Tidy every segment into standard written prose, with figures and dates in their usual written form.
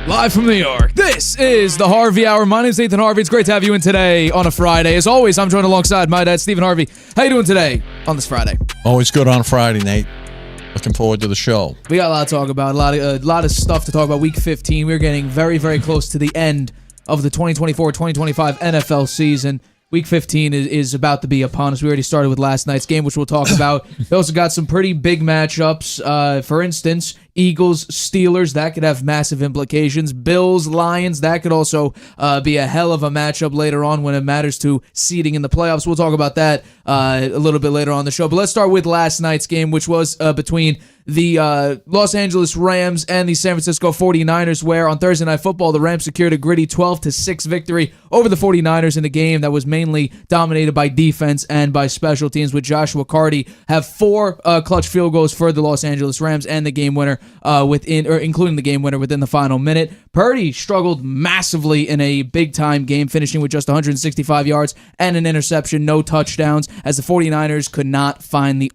Live from New York, this is the Harvey Hour. My name is Stephen Harvey. It's great to have you in today on a Friday. As always, I'm joined alongside my dad, Stephen Harvey. How you doing today on this Friday? Always good on a Friday, Nate. Looking forward to the show. We got a lot to talk about, a lot of stuff to talk about. Week 15, we're getting very, very close to the end of the 2024-2025 NFL season. Week 15 is about to be upon us. We already started with last night's game, which we'll talk about. We also got some pretty big matchups. For instance, Eagles, Steelers, that could have massive implications. Bills, Lions, that could also be a hell of a matchup later on when it matters to seeding in the playoffs. We'll talk about that a little bit later on the show. But let's start with last night's game, which was between the Los Angeles Rams and the San Francisco 49ers, where on Thursday Night Football, the Rams secured a gritty 12-6 victory over the 49ers in a game that was mainly dominated by defense and by special teams, with Joshua Carty have 4 clutch field goals for the Los Angeles Rams and the game winner including the game winner within the final minute. Purdy struggled massively in a big-time game, finishing with just 165 yards and an interception, no touchdowns, as the 49ers could not find the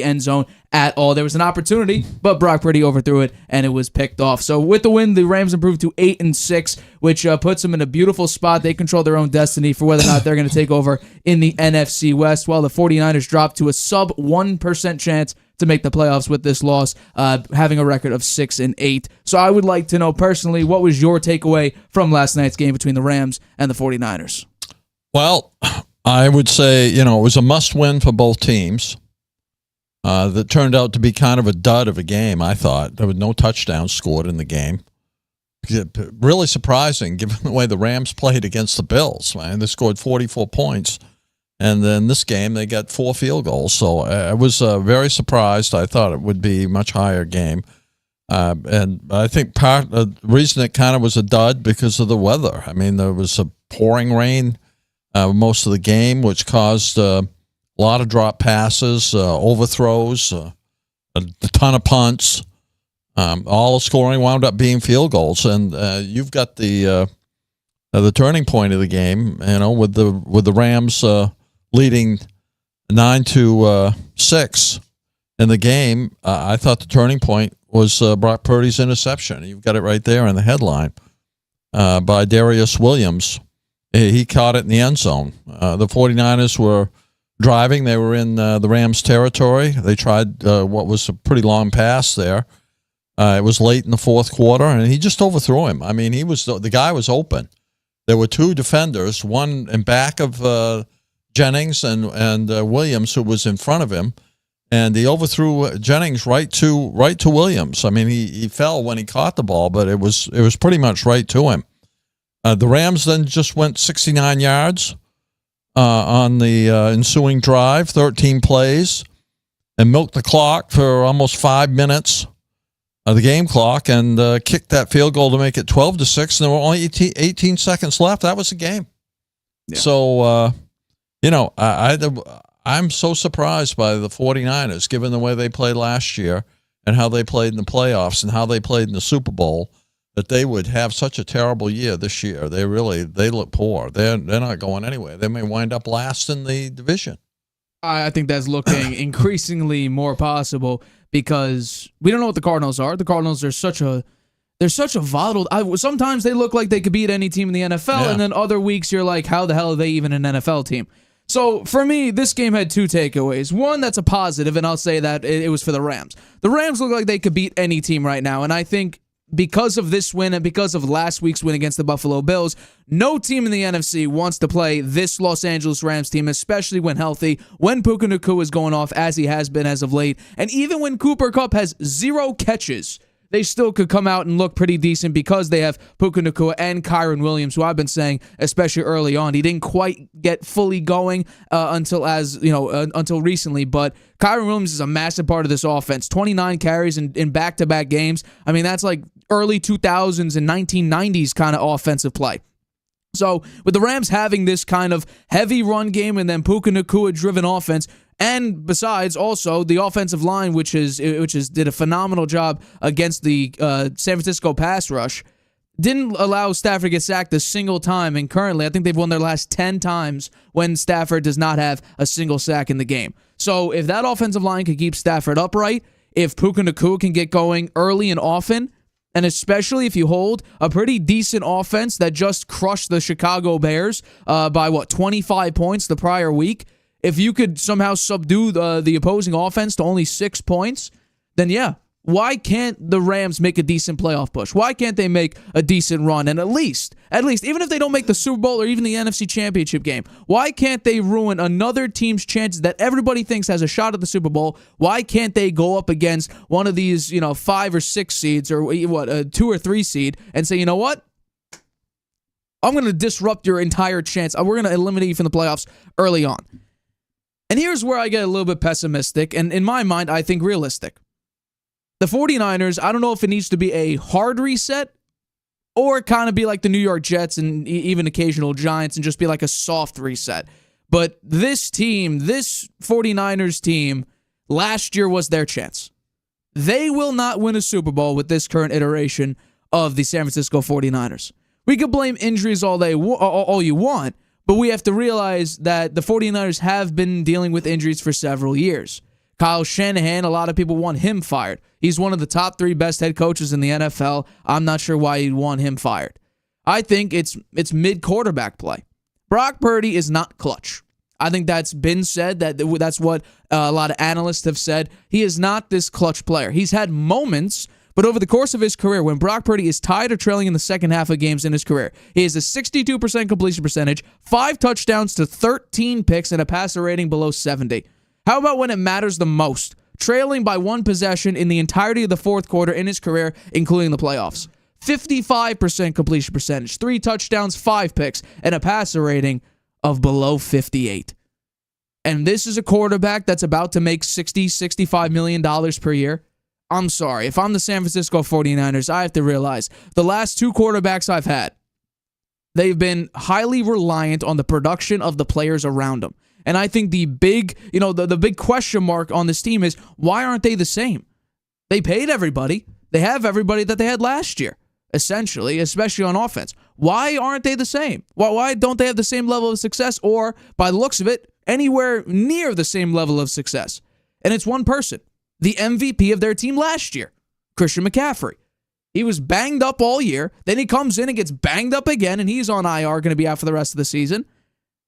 end zone at all. There was an opportunity, but Brock Purdy overthrew it, and it was picked off. So with the win, the Rams improved to 8-6, which puts them in a beautiful spot. They control their own destiny for whether or not they're going to take over in the NFC West, while the 49ers dropped to a sub 1% chance to make the playoffs with this loss, having a record of 6-8. So I would like to know personally, what was your takeaway from last night's game between the Rams and the 49ers? Well, I would say, it was a must-win for both teams. That turned out to be kind of a dud of a game, I thought. There were no touchdowns scored in the game. Really surprising, given the way the Rams played against the Bills. Man, they scored 44 points. And then this game, they got 4 field goals. So I was very surprised. I thought it would be a much higher game. And I think part of the reason it kind of was a dud because of the weather. I mean, there was a pouring rain most of the game, which caused a lot of drop passes, overthrows, a ton of punts. All the scoring wound up being field goals. And you've got the turning point of the game, with the Rams leading 9-6 in the game. I thought the turning point was Brock Purdy's interception. You've got it right there in the headline by Darius Williams. He caught it in the end zone. The 49ers were driving. They were in the Rams' territory. They tried what was a pretty long pass there. It was late in the fourth quarter, and he just overthrew him. I mean, the guy was open. There were 2 defenders, one in back of Jennings and Williams, who was in front of him, and he overthrew Jennings right to Williams. I mean, he fell when he caught the ball, but it was pretty much right to him. The Rams then just went 69 yards on the ensuing drive, 13 plays, and milked the clock for almost 5 minutes of the game clock, and kicked that field goal to make it 12-6. And there were only 18 seconds left. That was the game. Yeah. So, I I'm so surprised by the 49ers, given the way they played last year and how they played in the playoffs and how they played in the Super Bowl, that they would have such a terrible year this year. They look poor. They're not going anywhere. They may wind up last in the division. I think that's looking increasingly more possible because we don't know what the Cardinals are. The Cardinals are such a volatile. Sometimes they look like they could beat any team in the NFL, and then other weeks you're like, how the hell are they even an NFL team? So for me, this game had two takeaways. One, that's a positive, and I'll say that it was for the Rams. The Rams look like they could beat any team right now, and I think because of this win and because of last week's win against the Buffalo Bills, no team in the NFC wants to play this Los Angeles Rams team, especially when healthy, when Puka Nacua is going off as he has been as of late, and even when Cooper Kupp has 0 catches, they still could come out and look pretty decent because they have Puka Nacua and Kyron Williams, who I've been saying, especially early on, he didn't quite get fully going until recently. But Kyron Williams is a massive part of this offense. 29 carries in back-to-back games. I mean, that's like early 2000s and 1990s kind of offensive play. So with the Rams having this kind of heavy run game and then Puka Nacua-driven offense, and besides, also the offensive line, which did a phenomenal job against the San Francisco pass rush, didn't allow Stafford to get sacked a single time. And currently, I think they've won their last 10 times when Stafford does not have a single sack in the game. So if that offensive line could keep Stafford upright, if Puka Nacua can get going early and often, and especially if you hold a pretty decent offense that just crushed the Chicago Bears by 25 points the prior week. If you could somehow subdue the opposing offense to only 6 points, then yeah, why can't the Rams make a decent playoff push? Why can't they make a decent run? And at least, even if they don't make the Super Bowl or even the NFC Championship game, why can't they ruin another team's chances that everybody thinks has a shot at the Super Bowl? Why can't they go up against one of these, 5 or 6 seeds or a 2 or 3 seed and say, you know what? I'm going to disrupt your entire chance. We're going to eliminate you from the playoffs early on. And here's where I get a little bit pessimistic, and in my mind, I think realistic. The 49ers, I don't know if it needs to be a hard reset or kind of be like the New York Jets and even occasional Giants and just be like a soft reset. But this team, this 49ers team, last year was their chance. They will not win a Super Bowl with this current iteration of the San Francisco 49ers. We could blame injuries all you want, but we have to realize that the 49ers have been dealing with injuries for several years. Kyle Shanahan, a lot of people want him fired. He's one of the top 3 best head coaches in the NFL. I'm not sure why you'd want him fired. I think it's mid-quarterback play. Brock Purdy is not clutch. I think that's been said. That's what a lot of analysts have said. He is not this clutch player. He's had moments, but over the course of his career, when Brock Purdy is tied or trailing in the second half of games in his career, he has a 62% completion percentage, 5 touchdowns to 13 picks, and a passer rating below 70. How about when it matters the most? Trailing by 1 possession in the entirety of the fourth quarter in his career, including the playoffs. 55% completion percentage, 3 touchdowns, 5 picks, and a passer rating of below 58. And this is a quarterback that's about to make $60-65 million per year. I'm sorry. If I'm the San Francisco 49ers, I have to realize the last 2 quarterbacks I've had, they've been highly reliant on the production of the players around them. And I think the big, the big question mark on this team is, why aren't they the same? They paid everybody. They have everybody that they had last year, essentially, especially on offense. Why aren't they the same? Why don't they have the same level of success or, by the looks of it, anywhere near the same level of success? And it's one person, the MVP of their team last year, Christian McCaffrey. He was banged up all year. Then he comes in and gets banged up again, and he's on IR, going to be out for the rest of the season.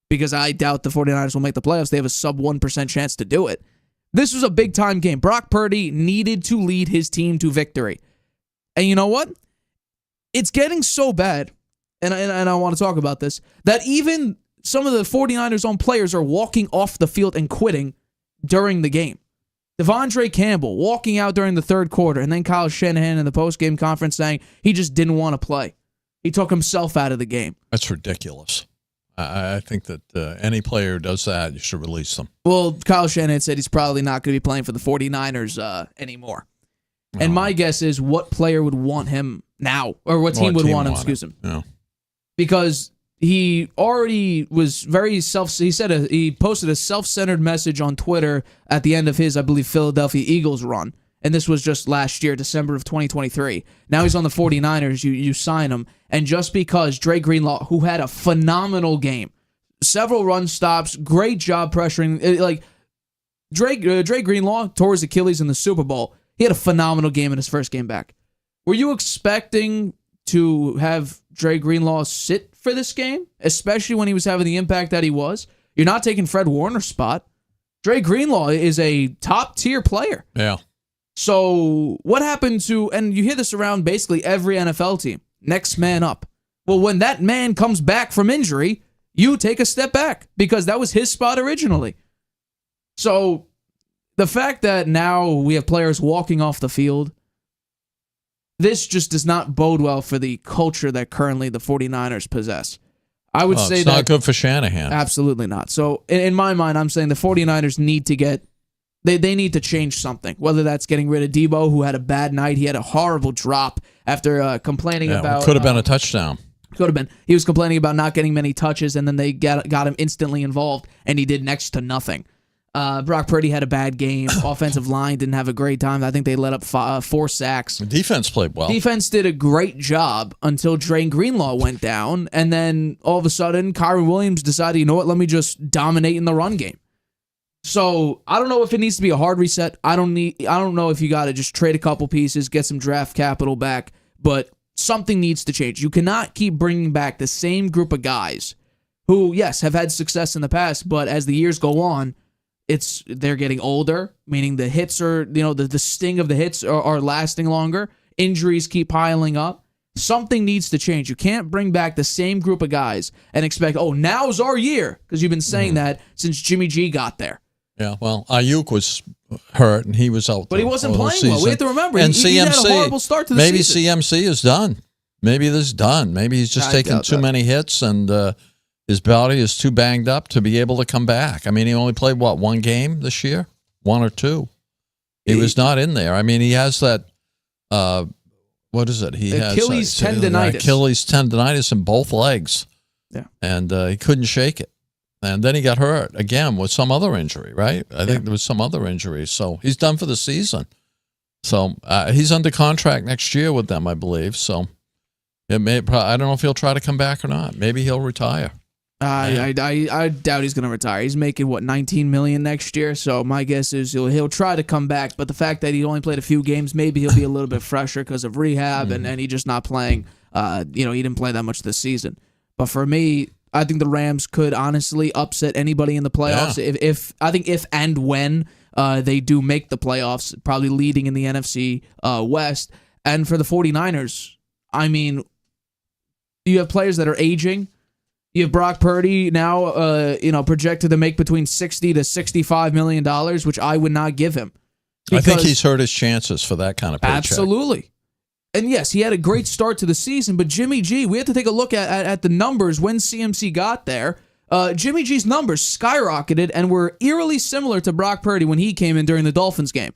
Because I doubt the 49ers will make the playoffs. They have a sub 1% chance to do it. This was a big-time game. Brock Purdy needed to lead his team to victory. And you know what? It's getting so bad, and I want to talk about this, that even some of the 49ers' own players are walking off the field and quitting during the game. Devondre Campbell walking out during the third quarter, and then Kyle Shanahan in the post-game conference saying he just didn't want to play. He took himself out of the game. That's ridiculous. I think that any player who does that, you should release them. Well, Kyle Shanahan said he's probably not going to be playing for the 49ers anymore. And my guess is what player would want him now, or what team would want him, excuse him. Yeah. Because he already was very he posted a self-centered message on Twitter at the end of his, I believe, Philadelphia Eagles run. And this was just last year, December of 2023. Now he's on the 49ers. You sign him. And just because Dre Greenlaw, who had a phenomenal game, several run stops, great job pressuring. Like Dre Greenlaw tore his Achilles in the Super Bowl. He had a phenomenal game in his first game back. Were you expecting to have Dre Greenlaw sit for this game, especially when he was having the impact that he was? You're not taking Fred Warner's spot. Dre Greenlaw is a top-tier player. Yeah. So what happened to, and you hear this around basically every NFL team, next man up. Well, when that man comes back from injury, you take a step back because that was his spot originally. So the fact that now we have players walking off the field, this just does not bode well for the culture that currently the 49ers possess. I would say it's that not good for Shanahan. Absolutely not. So in my mind, I'm saying the 49ers need to get, they need to change something, whether that's getting rid of Debo, who had a bad night. He had a horrible drop after complaining about... It could have been a touchdown. Could have been. He was complaining about not getting many touches, and then they got him instantly involved, and he did next to nothing. Brock Purdy had a bad game. Offensive line didn't have a great time. I think they let up 4 sacks. The defense played well. Defense did a great job until Dre Greenlaw went down, and then all of a sudden, Kyron Williams decided, you know what, let me just dominate in the run game. So I don't know if it needs to be a hard reset. I don't know if you got to just trade a couple pieces, get some draft capital back, but something needs to change. You cannot keep bringing back the same group of guys who, yes, have had success in the past, but as the years go on, they're getting older, meaning the hits are, the sting of the hits are lasting longer. Injuries keep piling up. Something needs to change. You can't bring back the same group of guys and expect, now's our year, because you've been saying that since Jimmy G got there. Yeah, well, Ayuk was hurt and he was out. But he wasn't playing well. We have to remember, and he had a horrible start to the season. Maybe CMC is done. Maybe this is done. Maybe he's just taking too many hits and his body is too banged up to be able to come back. I mean, he only played, one game this year? 1 or 2? He was not in there. I mean, he has that, what is it? He Achilles has tendonitis. Achilles tendonitis in both legs. Yeah. And he couldn't shake it. And then he got hurt again with some other injury, right? I think there was some other injury. So he's done for the season. So he's under contract next year with them, I believe. So I don't know if he'll try to come back or not. Maybe he'll retire. I doubt he's going to retire. He's making, $19 million next year. So my guess is he'll try to come back. But the fact that he only played a few games, maybe he'll be a little bit fresher because of rehab and he's just not playing. He didn't play that much this season. But for me, I think the Rams could honestly upset anybody in the playoffs. Yeah. If and when they do make the playoffs, probably leading in the NFC West. And for the 49ers, I mean, you have players that are aging. You have Brock Purdy now, projected to make between $60 to $65 million, which I would not give him. I think he's hurt his chances for that kind of paycheck. Absolutely. And yes, he had a great start to the season, but Jimmy G, we have to take a look at the numbers when CMC got there. Jimmy G's numbers skyrocketed and were eerily similar to Brock Purdy when he came in during the Dolphins game.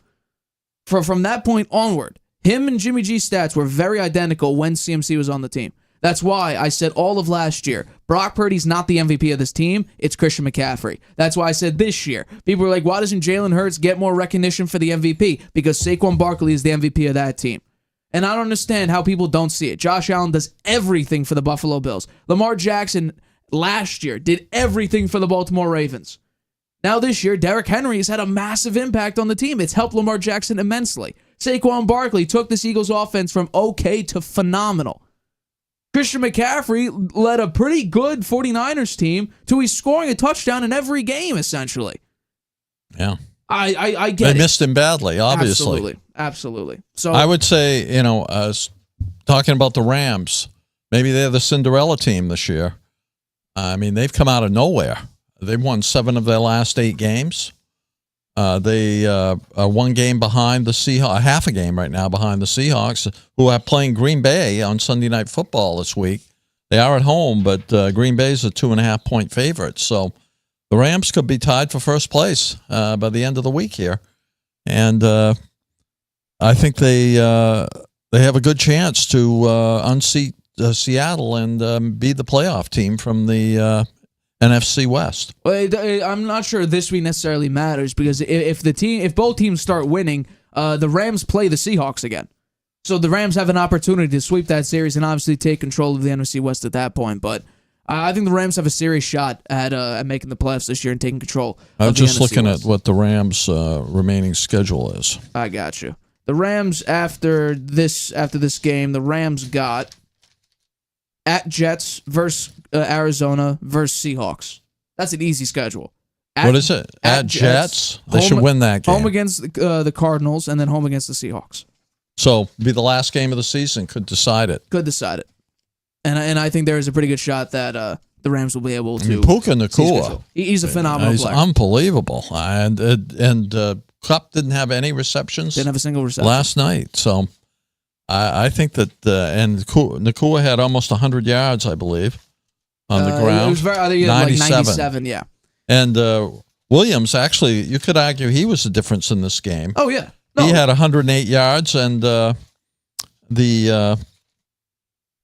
From that point onward, him and Jimmy G's stats were very identical when CMC was on the team. That's why I said all of last year, Brock Purdy's not the MVP of this team, it's Christian McCaffrey. That's why I said this year. People were like, why doesn't Jalen Hurts get more recognition for the MVP? Because Saquon Barkley is the MVP of that team. And I don't understand how people don't see it. Josh Allen does everything for the Buffalo Bills. Lamar Jackson last year did everything for the Baltimore Ravens. Now this year, Derrick Henry has had a massive impact on the team. It's helped Lamar Jackson immensely. Saquon Barkley took this Eagles offense from okay to phenomenal. Christian McCaffrey led a pretty good 49ers team to he's scoring a touchdown in every game, essentially. Yeah. I get it. They missed him badly, obviously. Absolutely. So I would say, talking about the Rams, maybe they're the Cinderella team this year. I mean, they've come out of nowhere. They've won 7 of their last 8 games. They are 1 game behind the Seahawks, half a game right now behind the Seahawks, who are playing Green Bay on Sunday Night Football this week. They are at home, but Green Bay's a 2.5-point favorite. So the Rams could be tied for first place by the end of the week here. And I think they have a good chance to unseat Seattle and be the playoff team from the NFC West. Well, I'm not sure this week necessarily matters because if both teams start winning, the Rams play the Seahawks again. So the Rams have an opportunity to sweep that series and obviously take control of the NFC West at that point. But I think the Rams have a serious shot at making the playoffs this year and taking control. I was just looking West. at what the Rams' remaining schedule is. I got you. The Rams after this game, the Rams got at Jets versus Arizona versus Seahawks. That's an easy schedule. What is it? At Jets? They should win that game. Home against the Cardinals and then home against the Seahawks. So, be the last game of the season. Could decide it. And I think there is a pretty good shot that the Rams will be able to. Puka Nacua. He's a phenomenal He's player. Unbelievable. And Kupp didn't have any receptions. Didn't have a single reception last night. So, I think that and Nacua had almost 100 yards, I believe, on the ground. It was I think 97, yeah. And Williams, actually, you could argue he was the difference in this game. Oh, yeah. No. He had 108 yards, and the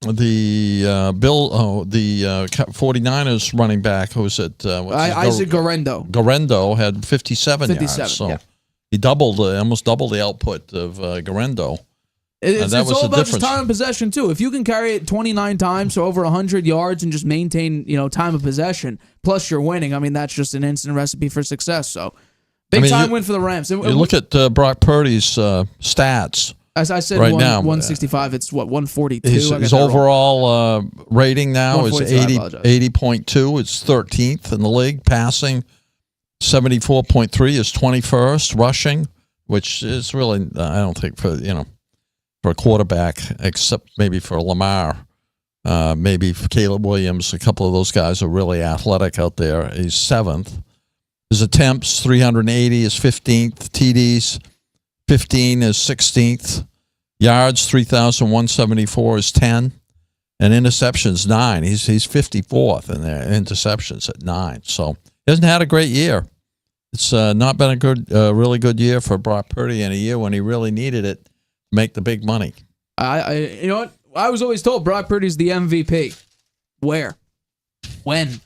49ers running back, who was it? Isaac Guerendo. Guerendo had 57 yards. So yeah. he almost doubled the output of Guerendo. It's all about just time of possession, too. If you can carry it 29 times for over 100 yards and just maintain, time of possession, plus you're winning, I mean, that's just an instant recipe for success. So, big time win for the Rams. You look at Brock Purdy's stats. As I said, right now, 165. It's 142. His overall rating now is 80.2. It's 13th in the league. Passing 74.3 is 21st. Rushing, which is really I don't think for a quarterback, except maybe for Lamar, maybe for Caleb Williams. A couple of those guys are really athletic out there. He's 7th. His attempts 380 is 15th. TDs 15 is 16th. Yards 3,174 is 10, and interceptions 9. He's 54th in their interceptions at 9. So he hasn't had a great year. It's not been a really good year for Brock Purdy in a year when he really needed it to make the big money. You know what? I was always told Brock Purdy's the MVP. Where? When?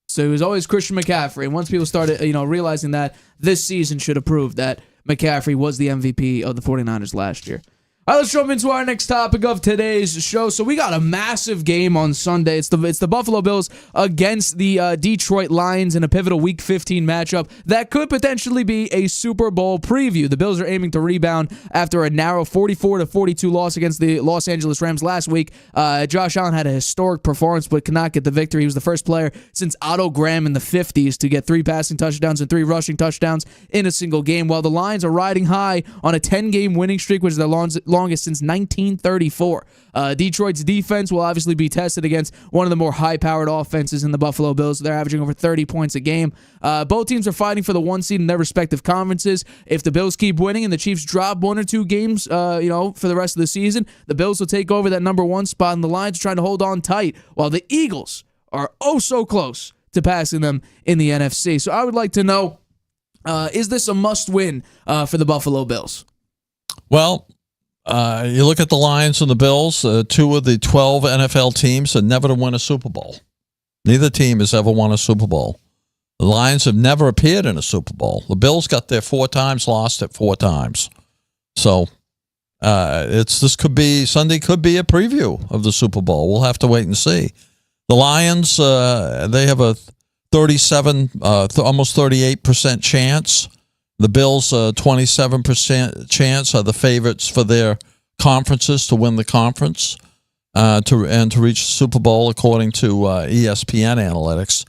So it was always Christian McCaffrey. And once people started, realizing that this season should have proved that McCaffrey was the MVP of the 49ers last year. All right, let's jump into our next topic of today's show. So we got a massive game on Sunday. It's the Buffalo Bills against the Detroit Lions in a pivotal Week 15 matchup that could potentially be a Super Bowl preview. The Bills are aiming to rebound after a narrow 44-42 loss against the Los Angeles Rams last week. Josh Allen had a historic performance but could not get the victory. He was the first player since Otto Graham in the 50s to get 3 passing touchdowns and 3 rushing touchdowns in a single game, while the Lions are riding high on a 10-game winning streak, which is their longest since 1934. Detroit's defense will obviously be tested against one of the more high-powered offenses in the Buffalo Bills. They're averaging over 30 points a game. Both teams are fighting for the 1 seed in their respective conferences. If the Bills keep winning and the Chiefs drop 1 or 2 games, for the rest of the season, the Bills will take over that number 1 spot, and the Lions are trying to hold on tight, while the Eagles are oh so close to passing them in the NFC. So I would like to know, is this a must-win for the Buffalo Bills? Well, you look at the Lions and the Bills, 2 of the 12 NFL teams that never to win a Super Bowl. Neither team has ever won a Super Bowl. The Lions have never appeared in a Super Bowl. The Bills got there 4 times, lost it 4 times. So Sunday could be a preview of the Super Bowl. We'll have to wait and see. The Lions, they have a 37, almost 38% chance. The Bills, 27% chance, are the favorites for their conferences to win the conference to reach the Super Bowl, according to ESPN analytics.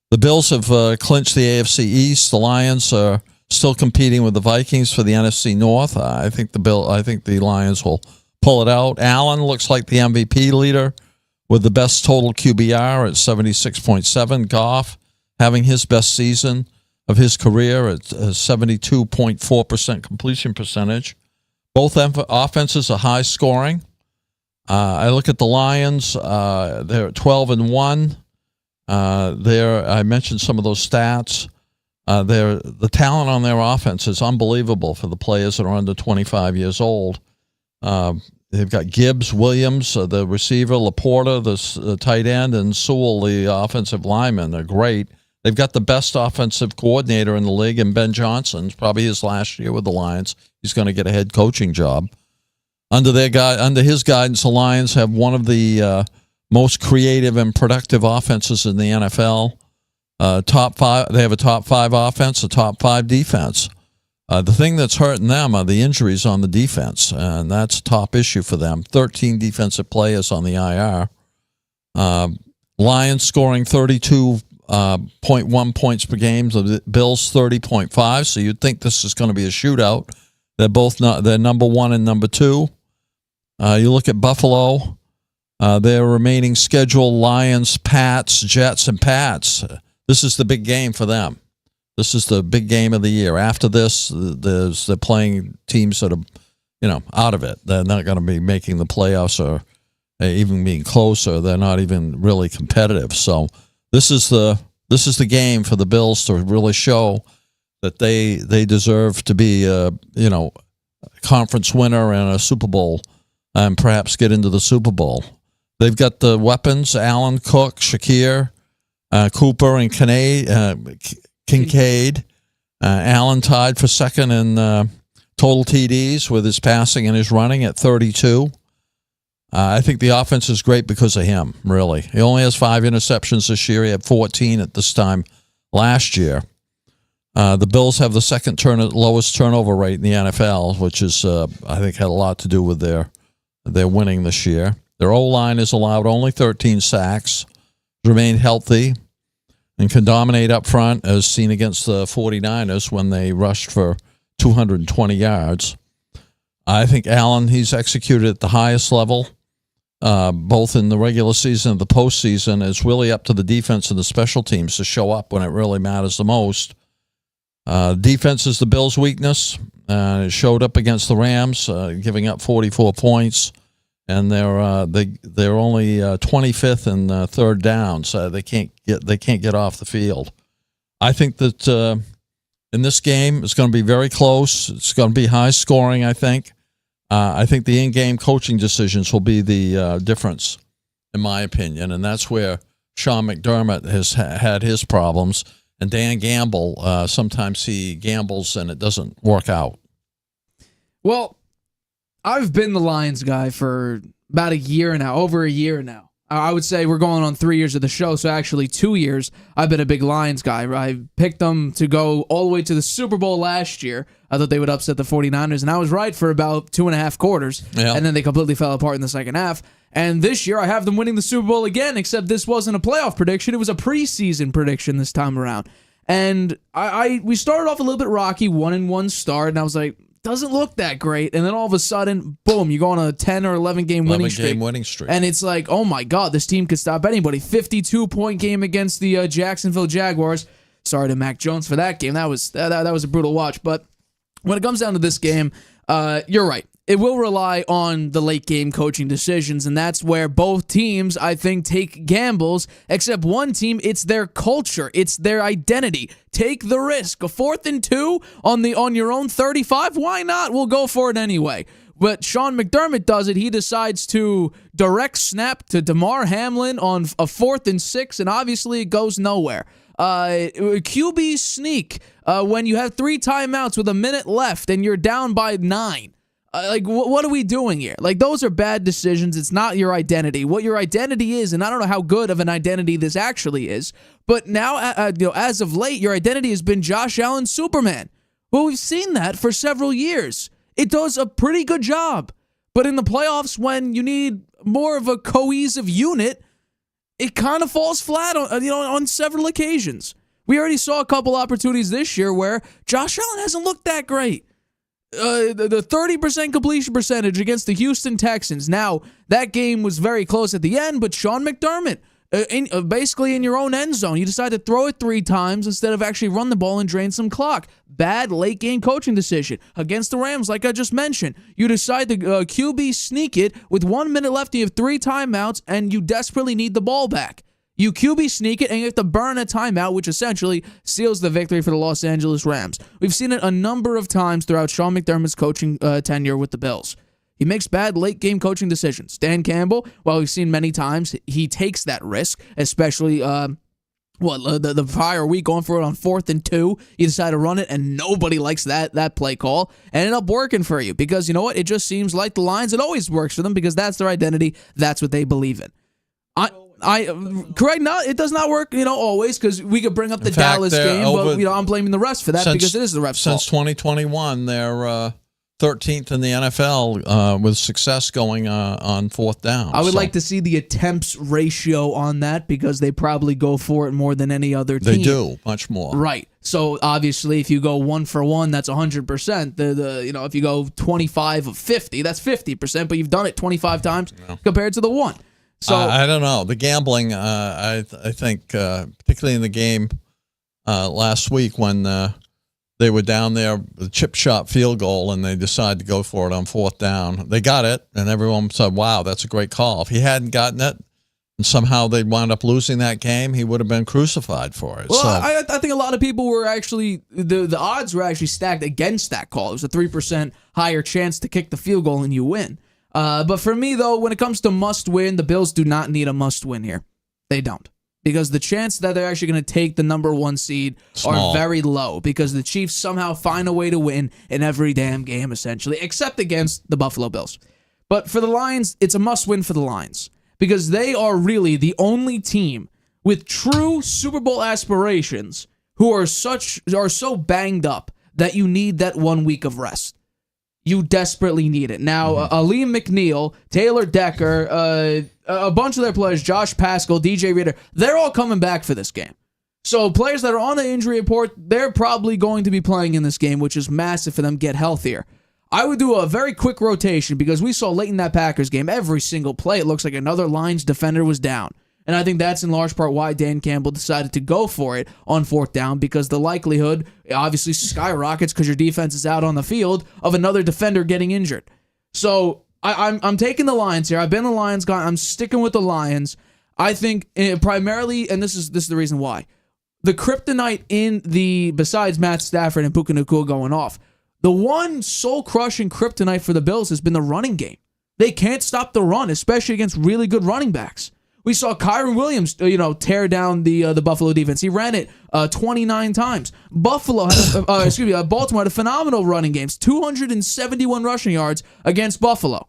The Bills have clinched the AFC East. The Lions are still competing with the Vikings for the NFC North. I think the Lions will pull it out. Allen looks like the MVP leader with the best total QBR at 76.7. Goff having his best season of his career at 72.4% completion percentage. Both offenses are high scoring. I look at the Lions. They're at 12-1. I mentioned some of those stats. The talent on their offense is unbelievable for the players that are under 25 years old. They've got Gibbs, Williams, the receiver, Laporta, the tight end, and Sewell, the offensive lineman. They're great. They've got the best offensive coordinator in the league, and Ben Johnson. It's probably his last year with the Lions. He's going to get a head coaching job. Under his guidance, the Lions have one of the most creative and productive offenses in the NFL. Top 5. They have a top 5 offense, a top 5 defense. The thing that's hurting them are the injuries on the defense, and that's a top issue for them. 13 defensive players on the IR. Lions scoring 32.1 points per game. The Bills 30.5. So you'd think this is going to be a shootout. They're number 1 and number 2. You look at Buffalo. Their remaining schedule: Lions, Pats, Jets, and Pats. This is the big game for them. This is the big game of the year. After this, they're playing teams that are, out of it. They're not going to be making the playoffs or even being closer. They're not even really competitive. So this is the game for the Bills to really show that they deserve to be a conference winner and a Super Bowl, and perhaps get into the Super Bowl. They've got the weapons: Allen, Cook, Shakir, Cooper, and Kincaid. Allen tied for second in total TDs with his passing and his running at 32. I think the offense is great because of him, really. He only has 5 interceptions this year. He had 14 at this time last year. The Bills have the second lowest turnover rate in the NFL, which is, I think, had a lot to do with their winning this year. Their O-line has allowed only 13 sacks, remained healthy, and can dominate up front, as seen against the 49ers when they rushed for 220 yards. I think Allen, he's executed at the highest level, both in the regular season and the postseason. It's really up to the defense and the special teams to show up when it really matters the most. Defense is the Bills' weakness. It showed up against the Rams, giving up 44 points. And they're only 25th in third down, so they can't get off the field. I think that in this game it's going to be very close. It's going to be high scoring. I think the in-game coaching decisions will be the difference, in my opinion, and that's where Sean McDermott has had his problems. And Dan Gamble, sometimes he gambles and it doesn't work out. Well, I've been the Lions guy for about a year now, over a year now. I would say we're going on 3 years of the show, so actually 2 years I've been a big Lions guy. I picked them to go all the way to the Super Bowl last year. I thought they would upset the 49ers, and I was right for about 2.5 quarters, and then they completely fell apart in the second half. And this year I have them winning the Super Bowl again, except this wasn't a playoff prediction. It was a preseason prediction this time around. And we started off a little bit rocky, 1-1 start, and I was like, doesn't look that great. And then all of a sudden, boom, you go on a 10 or 11 game winning streak. And it's like, oh my God, this team could stop anybody. 52-point game against the Jacksonville Jaguars. Sorry to Mac Jones for that game. That was a brutal watch. But when it comes down to this game, you're right. It will rely on the late game coaching decisions, and that's where both teams, I think, take gambles, except one team, it's their culture, it's their identity. Take the risk. A 4th and 2 on your own 35, why not? We'll go for it anyway. But Sean McDermott does it. He decides to direct snap to Damar Hamlin on a 4th and 6, and obviously it goes nowhere. QB sneak when you have 3 timeouts with a minute left and you're down by 9. What are we doing here? Those are bad decisions. It's not your identity. What your identity is, and I don't know how good of an identity this actually is, but now, as of late, your identity has been Josh Allen Superman. Well, we've seen that for several years. It does a pretty good job. But in the playoffs, when you need more of a cohesive unit, it kind of falls flat on several occasions. We already saw a couple opportunities this year where Josh Allen hasn't looked that great. The 30% completion percentage against the Houston Texans. Now, that game was very close at the end, but Sean McDermott, basically in your own end zone, you decide to throw it 3 times instead of actually run the ball and drain some clock. Bad late-game coaching decision. Against the Rams, like I just mentioned, you decide to QB sneak it with 1 minute left, you have 3 timeouts, and you desperately need the ball back. You QB sneak it, and you have to burn a timeout, which essentially seals the victory for the Los Angeles Rams. We've seen it a number of times throughout Sean McDermott's coaching tenure with the Bills. He makes bad late-game coaching decisions. Dan Campbell, while we've seen many times, he takes that risk, especially the prior week going for it on 4th and 2. You decide to run it, and nobody likes that play call. Ended up working for you because, you know what? It just seems like the Lions, it always works for them because that's their identity. That's what they believe in. Correct. No, it does not work, always, because we could bring up the Dallas game, but I'm blaming the refs for that because it is the refs' fault. Since 2021, they're 13th in the NFL with success going on 4th down. I would like to see the attempts ratio on that because they probably go for it more than any other team. They do, much more. Right. So obviously, if you go 1 for 1, that's 100%. If you go 25 of 50, that's 50%. But you've done it 25 times compared to the 1. So I don't know. The gambling, I think, particularly in the game last week when they were down there with a chip shot field goal and they decided to go for it on 4th down. They got it, and everyone said, wow, that's a great call. If he hadn't gotten it and somehow they'd wound up losing that game, he would have been crucified for it. Well, I think a lot of people were actually, the odds were actually stacked against that call. It was a 3% higher chance to kick the field goal and you win. But for me, though, when it comes to must-win, the Bills do not need a must-win here. They don't. Because the chance that they're actually going to take the number 1 seed are very low because the Chiefs somehow find a way to win in every damn game, essentially, except against the Buffalo Bills. But for the Lions, it's a must-win for the Lions because they are really the only team with true Super Bowl aspirations who are so banged up that you need that 1 week of rest. You desperately need it. Now, Aleem McNeil, Taylor Decker, a bunch of their players, Josh Pascal, DJ Reader, they're all coming back for this game. So players that are on the injury report, they're probably going to be playing in this game, which is massive for them to get healthier. I would do a very quick rotation because we saw late in that Packers game, every single play, it looks like another Lions defender was down. And I think that's in large part why Dan Campbell decided to go for it on 4th down because the likelihood obviously skyrockets because your defense is out on the field of another defender getting injured. So I'm taking the Lions here. I've been the Lions guy. I'm sticking with the Lions. I think primarily, and this is the reason why, the kryptonite besides Matt Stafford and Puka Nacua going off, the one soul-crushing kryptonite for the Bills has been the running game. They can't stop the run, especially against really good running backs. We saw Kyron Williams, tear down the Buffalo defense. He ran it 29 times. Baltimore had a phenomenal running game, 271 rushing yards against Buffalo.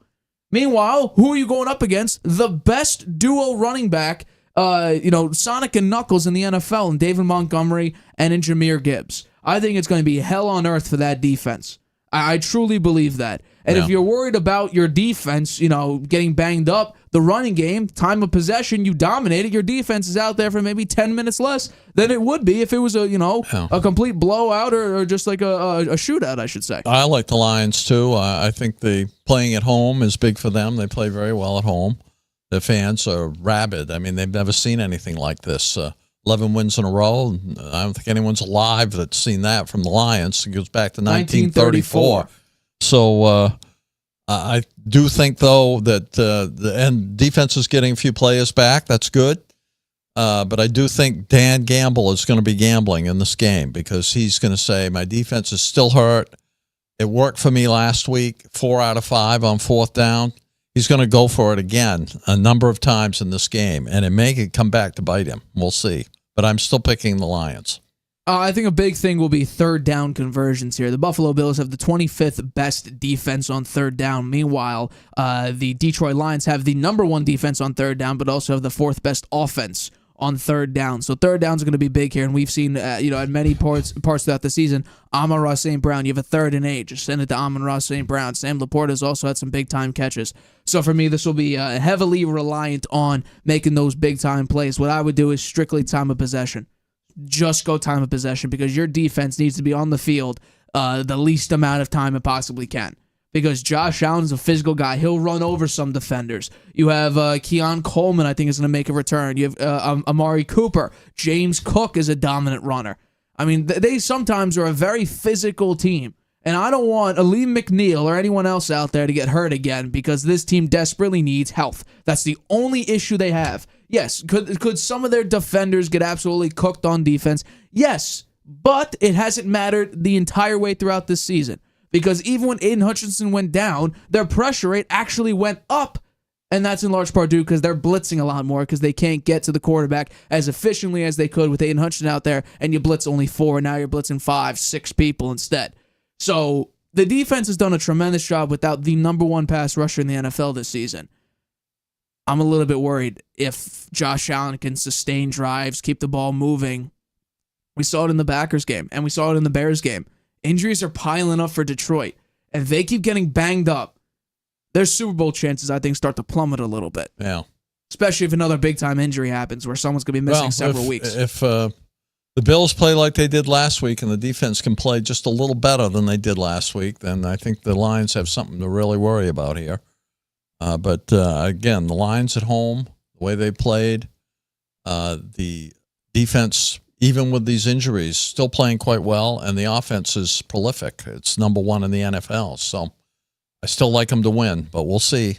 Meanwhile, who are you going up against? The best duo running back, Sonic and Knuckles in the NFL, in David Montgomery and in Jahmyr Gibbs. I think it's going to be hell on earth for that defense. I truly believe that. And if you're worried about your defense, getting banged up, the running game, time of possession, you dominate it. Your defense is out there for maybe 10 minutes less than it would be if it was a complete blowout or just like a shootout, I should say. I like the Lions, too. I think the playing at home is big for them. They play very well at home. The fans are rabid. I mean, they've never seen anything like this. 11 wins in a row. I don't think anyone's alive that's seen that from the Lions. It goes back to 1934. So I do think, though, that the defense is getting a few players back. That's good. But I do think Dan Campbell is going to be gambling in this game because he's going to say, my defense is still hurt. It worked for me last week, 4 out of 5 on 4th down. He's going to go for it again a number of times in this game, and it may come back to bite him. We'll see. But I'm still picking the Lions. I think a big thing will be 3rd down conversions here. The Buffalo Bills have the 25th best defense on 3rd down. Meanwhile, the Detroit Lions have the number 1 defense on 3rd down, but also have the 4th best offense on 3rd down. So 3rd downs are going to be big here, and we've seen, at many parts throughout the season, Amon-Ra St. Brown, you have a 3rd and 8. Just send it to Amon-Ra St. Brown. Sam Laporta has also had some big-time catches. So for me, this will be heavily reliant on making those big-time plays. What I would do is strictly time of possession. Just go time of possession because your defense needs to be on the field the least amount of time it possibly can. Because Josh Allen's a physical guy. He'll run over some defenders. You have Keon Coleman, I think, is going to make a return. You have Amari Cooper. James Cook is a dominant runner. I mean, they sometimes are a very physical team. And I don't want Aleem McNeil or anyone else out there to get hurt again because this team desperately needs health. That's the only issue they have. Yes, could some of their defenders get absolutely cooked on defense? Yes, but it hasn't mattered the entire way throughout this season. Because even when Aiden Hutchinson went down, their pressure rate actually went up. And that's in large part due because they're blitzing a lot more because they can't get to the quarterback as efficiently as they could with Aiden Hutchinson out there, and you blitz only 4, and now you're blitzing 5, 6 people instead. So the defense has done a tremendous job without the number one pass rusher in the NFL this season. I'm a little bit worried if Josh Allen can sustain drives, keep the ball moving. We saw it in the Packers game, and we saw it in the Bears game. Injuries are piling up for Detroit. If they keep getting banged up, their Super Bowl chances, I think, start to plummet a little bit. Yeah. Especially if another big-time injury happens where someone's going to be missing several weeks. If the Bills play like they did last week and the defense can play just a little better than they did last week, then I think the Lions have something to really worry about here. But again, the Lions at home, the way they played, the defense, even with these injuries, still playing quite well, and the offense is prolific. It's number 1 in the NFL. So I still like them to win, but we'll see.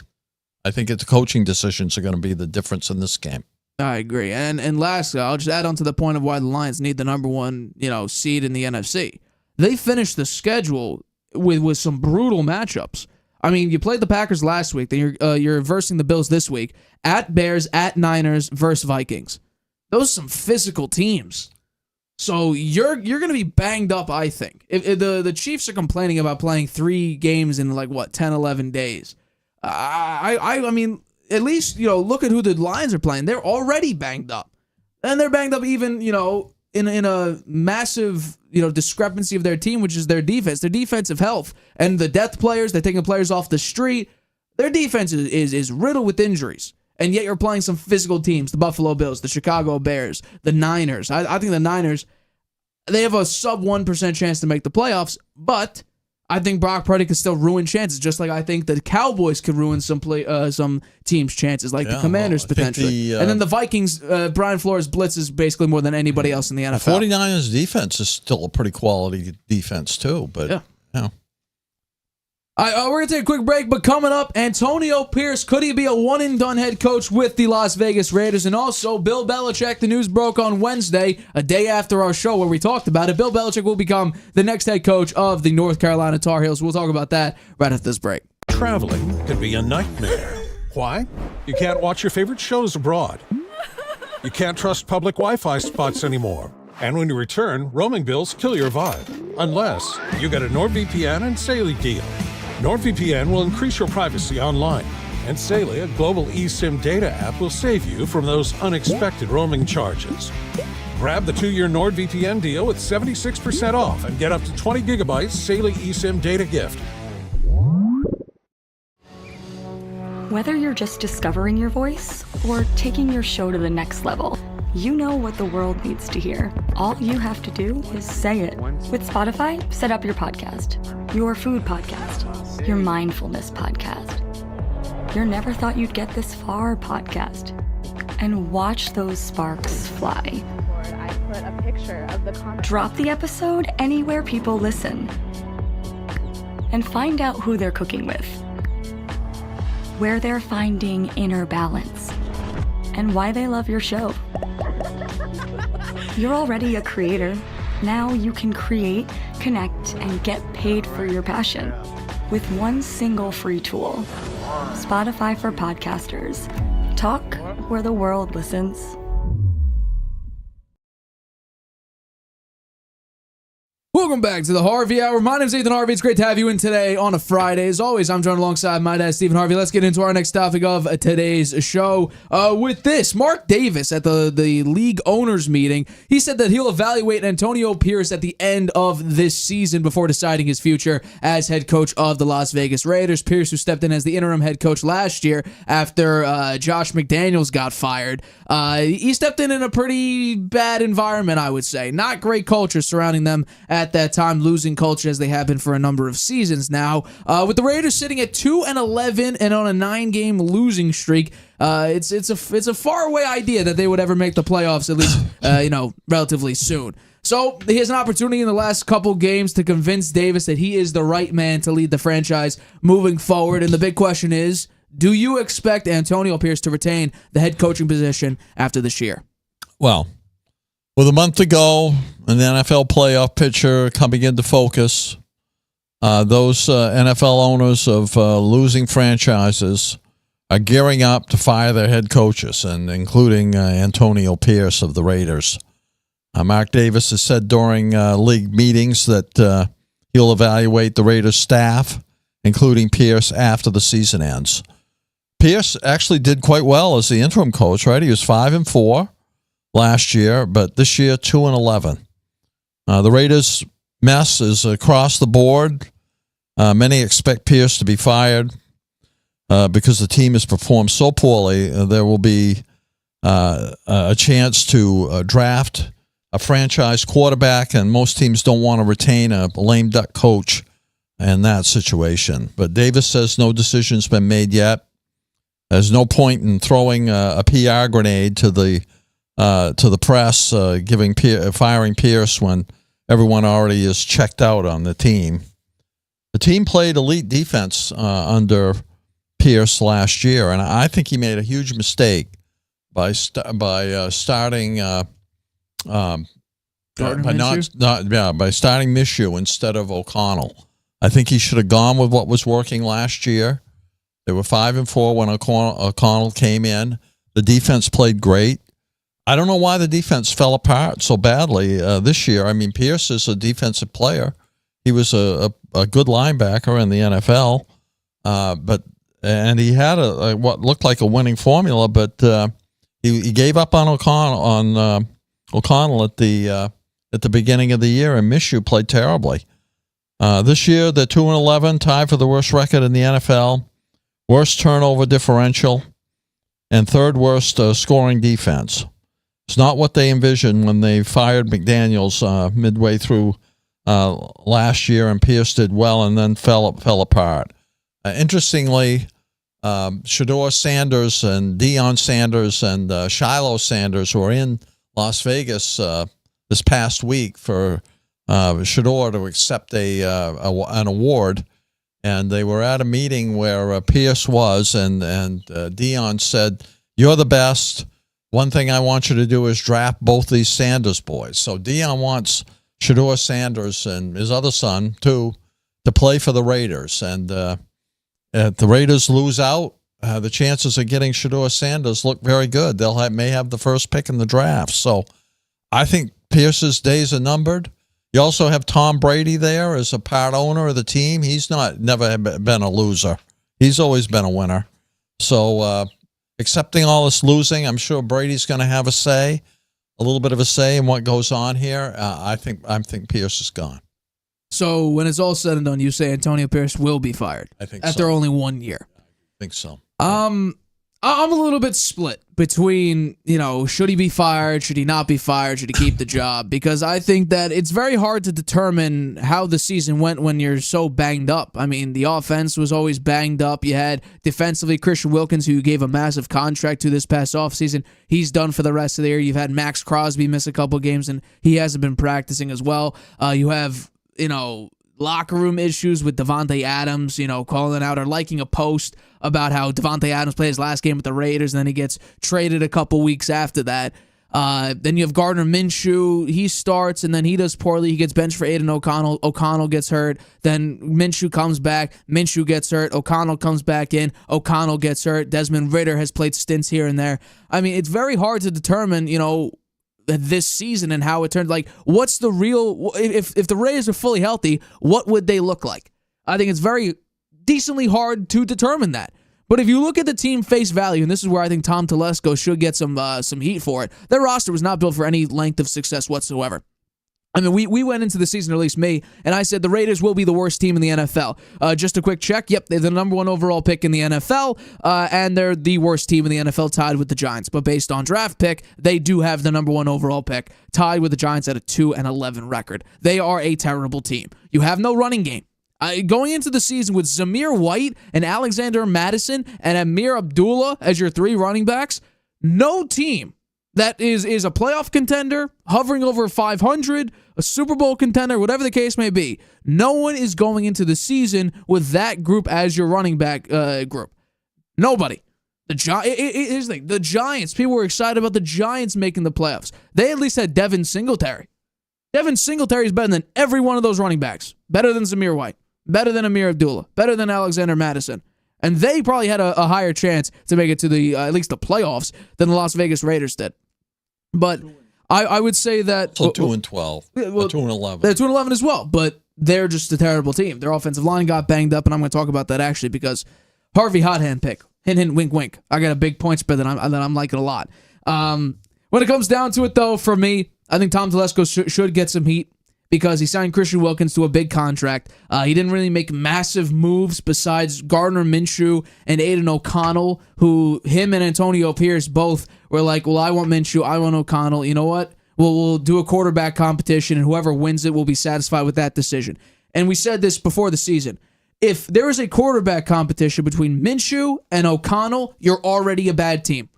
I think the coaching decisions are going to be the difference in this game. I agree. And lastly, I'll just add on to the point of why the Lions need the number 1, seed in the NFC. They finished the schedule with some brutal matchups. I mean, you played the Packers last week, then you're versing the Bills this week. At Bears, at Niners, versus Vikings. Those are some physical teams. So you're going to be banged up, I think. If the Chiefs are complaining about playing 3 games in 10, 11 days. I mean, at least, look at who the Lions are playing. They're already banged up. And they're banged up even, in a massive, discrepancy of their team, which is their defense, their defensive health. And the depth players, they're taking players off the street. Their defense is riddled with injuries. And yet you're playing some physical teams, the Buffalo Bills, the Chicago Bears, the Niners. I think the Niners, they have a sub 1% chance to make the playoffs, but I think Brock Purdy could still ruin chances, just like I think the Cowboys could ruin some teams' chances, like the Commanders potentially. And then the Vikings, Brian Flores blitzes basically more than anybody else in the NFL. The 49ers defense is still a pretty quality defense too, but yeah. We're going to take a quick break, but coming up, Antonio Pierce, could he be a one-and-done head coach with the Las Vegas Raiders? And also, Bill Belichick, the news broke on Wednesday, a day after our show where we talked about it. Bill Belichick will become the next head coach of the North Carolina Tar Heels. We'll talk about that right after this break. Traveling can be a nightmare. Why? You can't watch your favorite shows abroad. You can't trust public Wi-Fi spots anymore. And when you return, roaming bills kill your vibe. Unless you get a NordVPN and Saley deal. NordVPN will increase your privacy online, and Saley, a global eSIM data app, will save you from those unexpected roaming charges. Grab the 2-year NordVPN deal with 76% off and get up to 20 gigabytes Saley eSIM data gift. Whether you're just discovering your voice or taking your show to the next level, you know what the world needs to hear. All you have to do is say it. With Spotify, set up your podcast. Your food podcast. Your mindfulness podcast. Your never thought you'd get this far podcast. And watch those sparks fly. I put a picture of the comment. Drop the episode anywhere people listen. And find out who they're cooking with. Where they're finding inner balance. And why they love your show. You're already a creator. Now you can create, connect, and get paid for your passion with one single free tool. Spotify for podcasters. Talk where the world listens. Welcome back to the Harvey Hour. My name is Stephen Harvey. It's great to have you in today on a Friday. As always, I'm joined alongside my dad, Stephen Harvey. Let's get into our next topic of today's show. With this, Mark Davis at the league owners meeting, he said that he'll evaluate Antonio Pierce at the end of this season before deciding his future as head coach of the Las Vegas Raiders. Pierce, who stepped in as the interim head coach last year after Josh McDaniels got fired, he stepped in a pretty bad environment, I would say. Not great culture surrounding them at that time, losing culture as they have been for a number of seasons now. With the Raiders sitting at 2-11 and on a 9-game losing streak, it's a faraway idea that they would ever make the playoffs, at least relatively soon. So he has an opportunity in the last couple games to convince Davis that he is the right man to lead the franchise moving forward. And the big question is, do you expect Antonio Pierce to retain the head coaching position after this year? Well, with a month to go and the NFL playoff picture coming into focus, those NFL owners of losing franchises are gearing up to fire their head coaches, and including Antonio Pierce of the Raiders. Mark Davis has said during league meetings that he'll evaluate the Raiders staff, including Pierce, after the season ends. Pierce actually did quite well as the interim coach, right? He was 5-4 last year, but this year 2-11. The Raiders' mess is across the board. Many expect Pierce to be fired because the team has performed so poorly. There will be a chance to draft a franchise quarterback, and most teams don't want to retain a lame duck coach in that situation. But Davis says no decision's been made yet. There's no point in throwing a PR grenade to the press, firing Pierce when everyone already is checked out on the team. The team played elite defense under Pierce last year, and I think he made a huge mistake by starting by starting Minshew instead of O'Connell. I think he should have gone with what was working last year. They were 5-4 when O'Connell came in. The defense played great. I don't know why the defense fell apart so badly this year. I mean, Pierce is a defensive player. He was a good linebacker in the NFL, and he had what looked like a winning formula, but he gave up on O'Connell at the beginning of the year, and Minshew played terribly. This year, they're 2-11, tied for the worst record in the NFL, worst turnover differential, and third worst scoring defense. It's not what they envisioned when they fired McDaniels midway through last year, and Pierce did well and then fell apart. Interestingly, Shedeur Sanders and Deion Sanders and Shiloh Sanders were in Las Vegas this past week for Shedeur to accept an award, and they were at a meeting where Pierce was, and Deion said, "You're the best. One thing I want you to do is draft both these Sanders boys." So Deion wants Shedeur Sanders and his other son, too, to play for the Raiders. And if the Raiders lose out, the chances of getting Shedeur Sanders look very good. May have the first pick in the draft. So I think Pierce's days are numbered. You also have Tom Brady there as a part owner of the team. He's never been a loser. He's always been a winner. So accepting all this losing, I'm sure Brady's going to have a little bit of a say in what goes on here. I think Pierce is gone. So when it's all said and done, you say Antonio Pierce will be fired. I think after only 1 year. I think so. I'm a little bit split between, should he be fired? Should he not be fired? Should he keep the job? Because I think that it's very hard to determine how the season went when you're so banged up. I mean, the offense was always banged up. You had defensively Christian Wilkins, who you gave a massive contract to this past offseason. He's done for the rest of the year. You've had Max Crosby miss a couple games, and he hasn't been practicing as well. You have, locker room issues with Davante Adams, calling out or liking a post about how Davante Adams played his last game with the Raiders, and then he gets traded a couple weeks after that. Then you have Gardner Minshew. He starts, and then he does poorly. He gets benched for Aiden O'Connell. O'Connell gets hurt. Then Minshew comes back. Minshew gets hurt. O'Connell comes back in. O'Connell gets hurt. Desmond Ridder has played stints here and there. I mean, it's very hard to determine, this season and how it turned. Like, what's the real, if the Raiders are fully healthy, what would they look like? I think it's very decently hard to determine that. But if you look at the team face value, and this is where I think Tom Telesco should get some heat for it, their roster was not built for any length of success whatsoever. I mean, we went into the season, or at least me, and I said the Raiders will be the worst team in the NFL. Just a quick check. Yep, they're the number 1 overall pick in the NFL, and they're the worst team in the NFL, tied with the Giants. But based on draft pick, they do have the number 1 overall pick, tied with the Giants at a 2-11 record. They are a terrible team. You have no running game. Going into the season with Zamir White and Alexander Madison and Amir Abdullah as your 3 running backs, no team that is a playoff contender, hovering over 500, a Super Bowl contender, whatever the case may be. No one is going into the season with that group as your running back group. Nobody. Here's the thing. The Giants, people were excited about the Giants making the playoffs. They at least had Devin Singletary. Devin Singletary is better than every one of those running backs. Better than Zamir White. better than Amir Abdullah, better than Alexander Madison. And they probably had a higher chance to make it to the at least the playoffs than the Las Vegas Raiders did. But I would say that... So 2-12. Well, 2-11. They're 2-11 as well, but they're just a terrible team. Their offensive line got banged up, and I'm going to talk about that actually because Harvey hot hand pick. Hint, hint, wink, wink. I got a big point spread that I'm liking a lot. When it comes down to it, though, for me, I think Tom Telesco should get some heat because he signed Christian Wilkins to a big contract. He didn't really make massive moves besides Gardner Minshew and Aiden O'Connell, who him and Antonio Pierce both were like, well, I want Minshew, I want O'Connell. You know what? We'll do a quarterback competition, and whoever wins it will be satisfied with that decision. And we said this before the season. If there is a quarterback competition between Minshew and O'Connell, you're already a bad team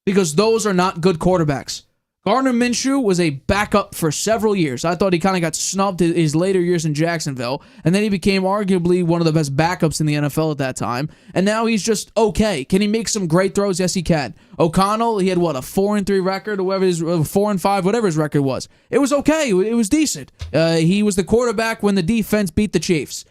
because those are not good quarterbacks. Gardner Minshew was a backup for several years. I thought he kind of got snubbed his later years in Jacksonville, and then he became arguably one of the best backups in the NFL at that time, and now he's just okay. Can he make some great throws? Yes, he can. O'Connell, he had, a 4-3 record, or whatever his 4-5, whatever his record was. It was okay. It was decent. He was the quarterback when the defense beat the Chiefs.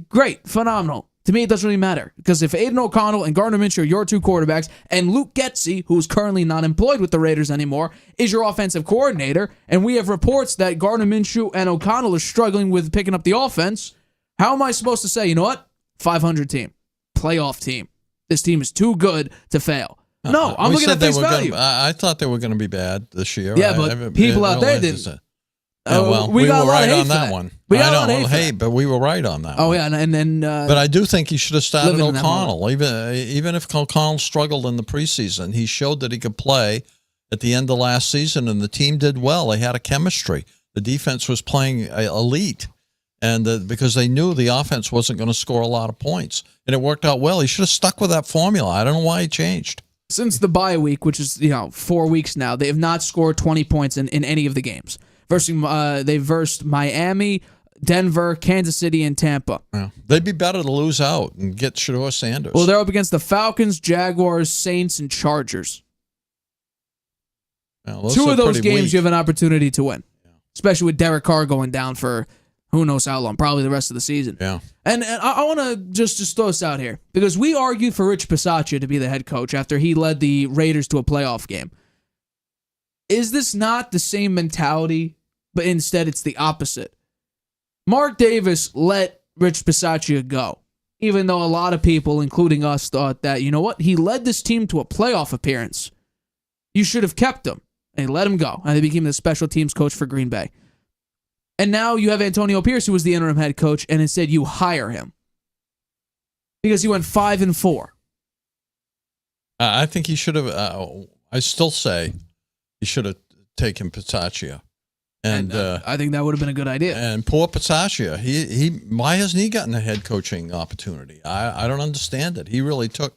Great, phenomenal. To me, it doesn't really matter because if Aiden O'Connell and Gardner Minshew are your two quarterbacks, and Luke Getsy, who's currently not employed with the Raiders anymore, is your offensive coordinator, and we have reports that Gardner Minshew and O'Connell are struggling with picking up the offense, how am I supposed to say, you know what? 500 team, playoff team. This team is too good to fail. No, I'm looking at face value. I thought they were going to be bad this year. Yeah, but people out there didn't. We got were a lot right of hate on for that one. We got a lot of hate for that. But we were right on that. Oh one. yeah, and then. But I do think he should have started living in that O'Connell. Even if O'Connell struggled in the preseason, he showed that he could play at the end of last season, and the team did well. They had a chemistry. The defense was playing elite, and because they knew the offense wasn't going to score a lot of points, and it worked out well. He should have stuck with that formula. I don't know why he changed. Since the bye week, which is 4 weeks now, they have not scored 20 points in any of the games. They versed Miami, Denver, Kansas City, and Tampa. Yeah. They'd be better to lose out and get Shedeur Sanders. Well, they're up against the Falcons, Jaguars, Saints, and Chargers. Yeah, Two of those games you have an opportunity to win, especially with Derek Carr going down for who knows how long, probably the rest of the season. Yeah. And I want to just throw this out here because we argued for Rich Bisaccia to be the head coach after he led the Raiders to a playoff game. Is this not the same mentality? But instead, it's the opposite. Mark Davis let Rich Bisaccia go, even though a lot of people, including us, thought that, you know what, he led this team to a playoff appearance. You should have kept him, and he let him go, and he became the special teams coach for Green Bay. And now you have Antonio Pierce, who was the interim head coach, and instead you hire him because he went 5-4. I think he should have. I still say he should have taken Bisaccia. And I think that would have been a good idea. And poor Bisaccia, why hasn't he gotten a head coaching opportunity? I don't understand it. He really took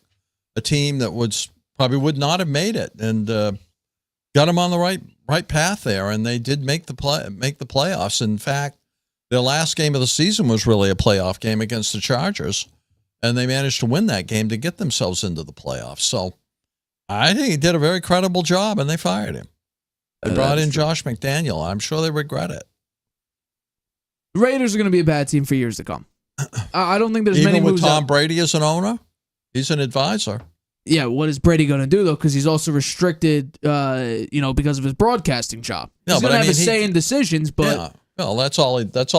a team that probably would not have made it and got him on the right path there. And they did make the playoffs. In fact, their last game of the season was really a playoff game against the Chargers, and they managed to win that game to get themselves into the playoffs. So I think he did a very credible job, and they fired him. They brought in Josh McDaniel. I'm sure they regret it. The Raiders are going to be a bad team for years to come. I don't think there's Even many moves. Even with Tom Brady as an owner, he's an advisor. Yeah, what is Brady going to do though? Because he's also restricted, because of his broadcasting job. He's going to have a say in decisions, but yeah. Well, that's all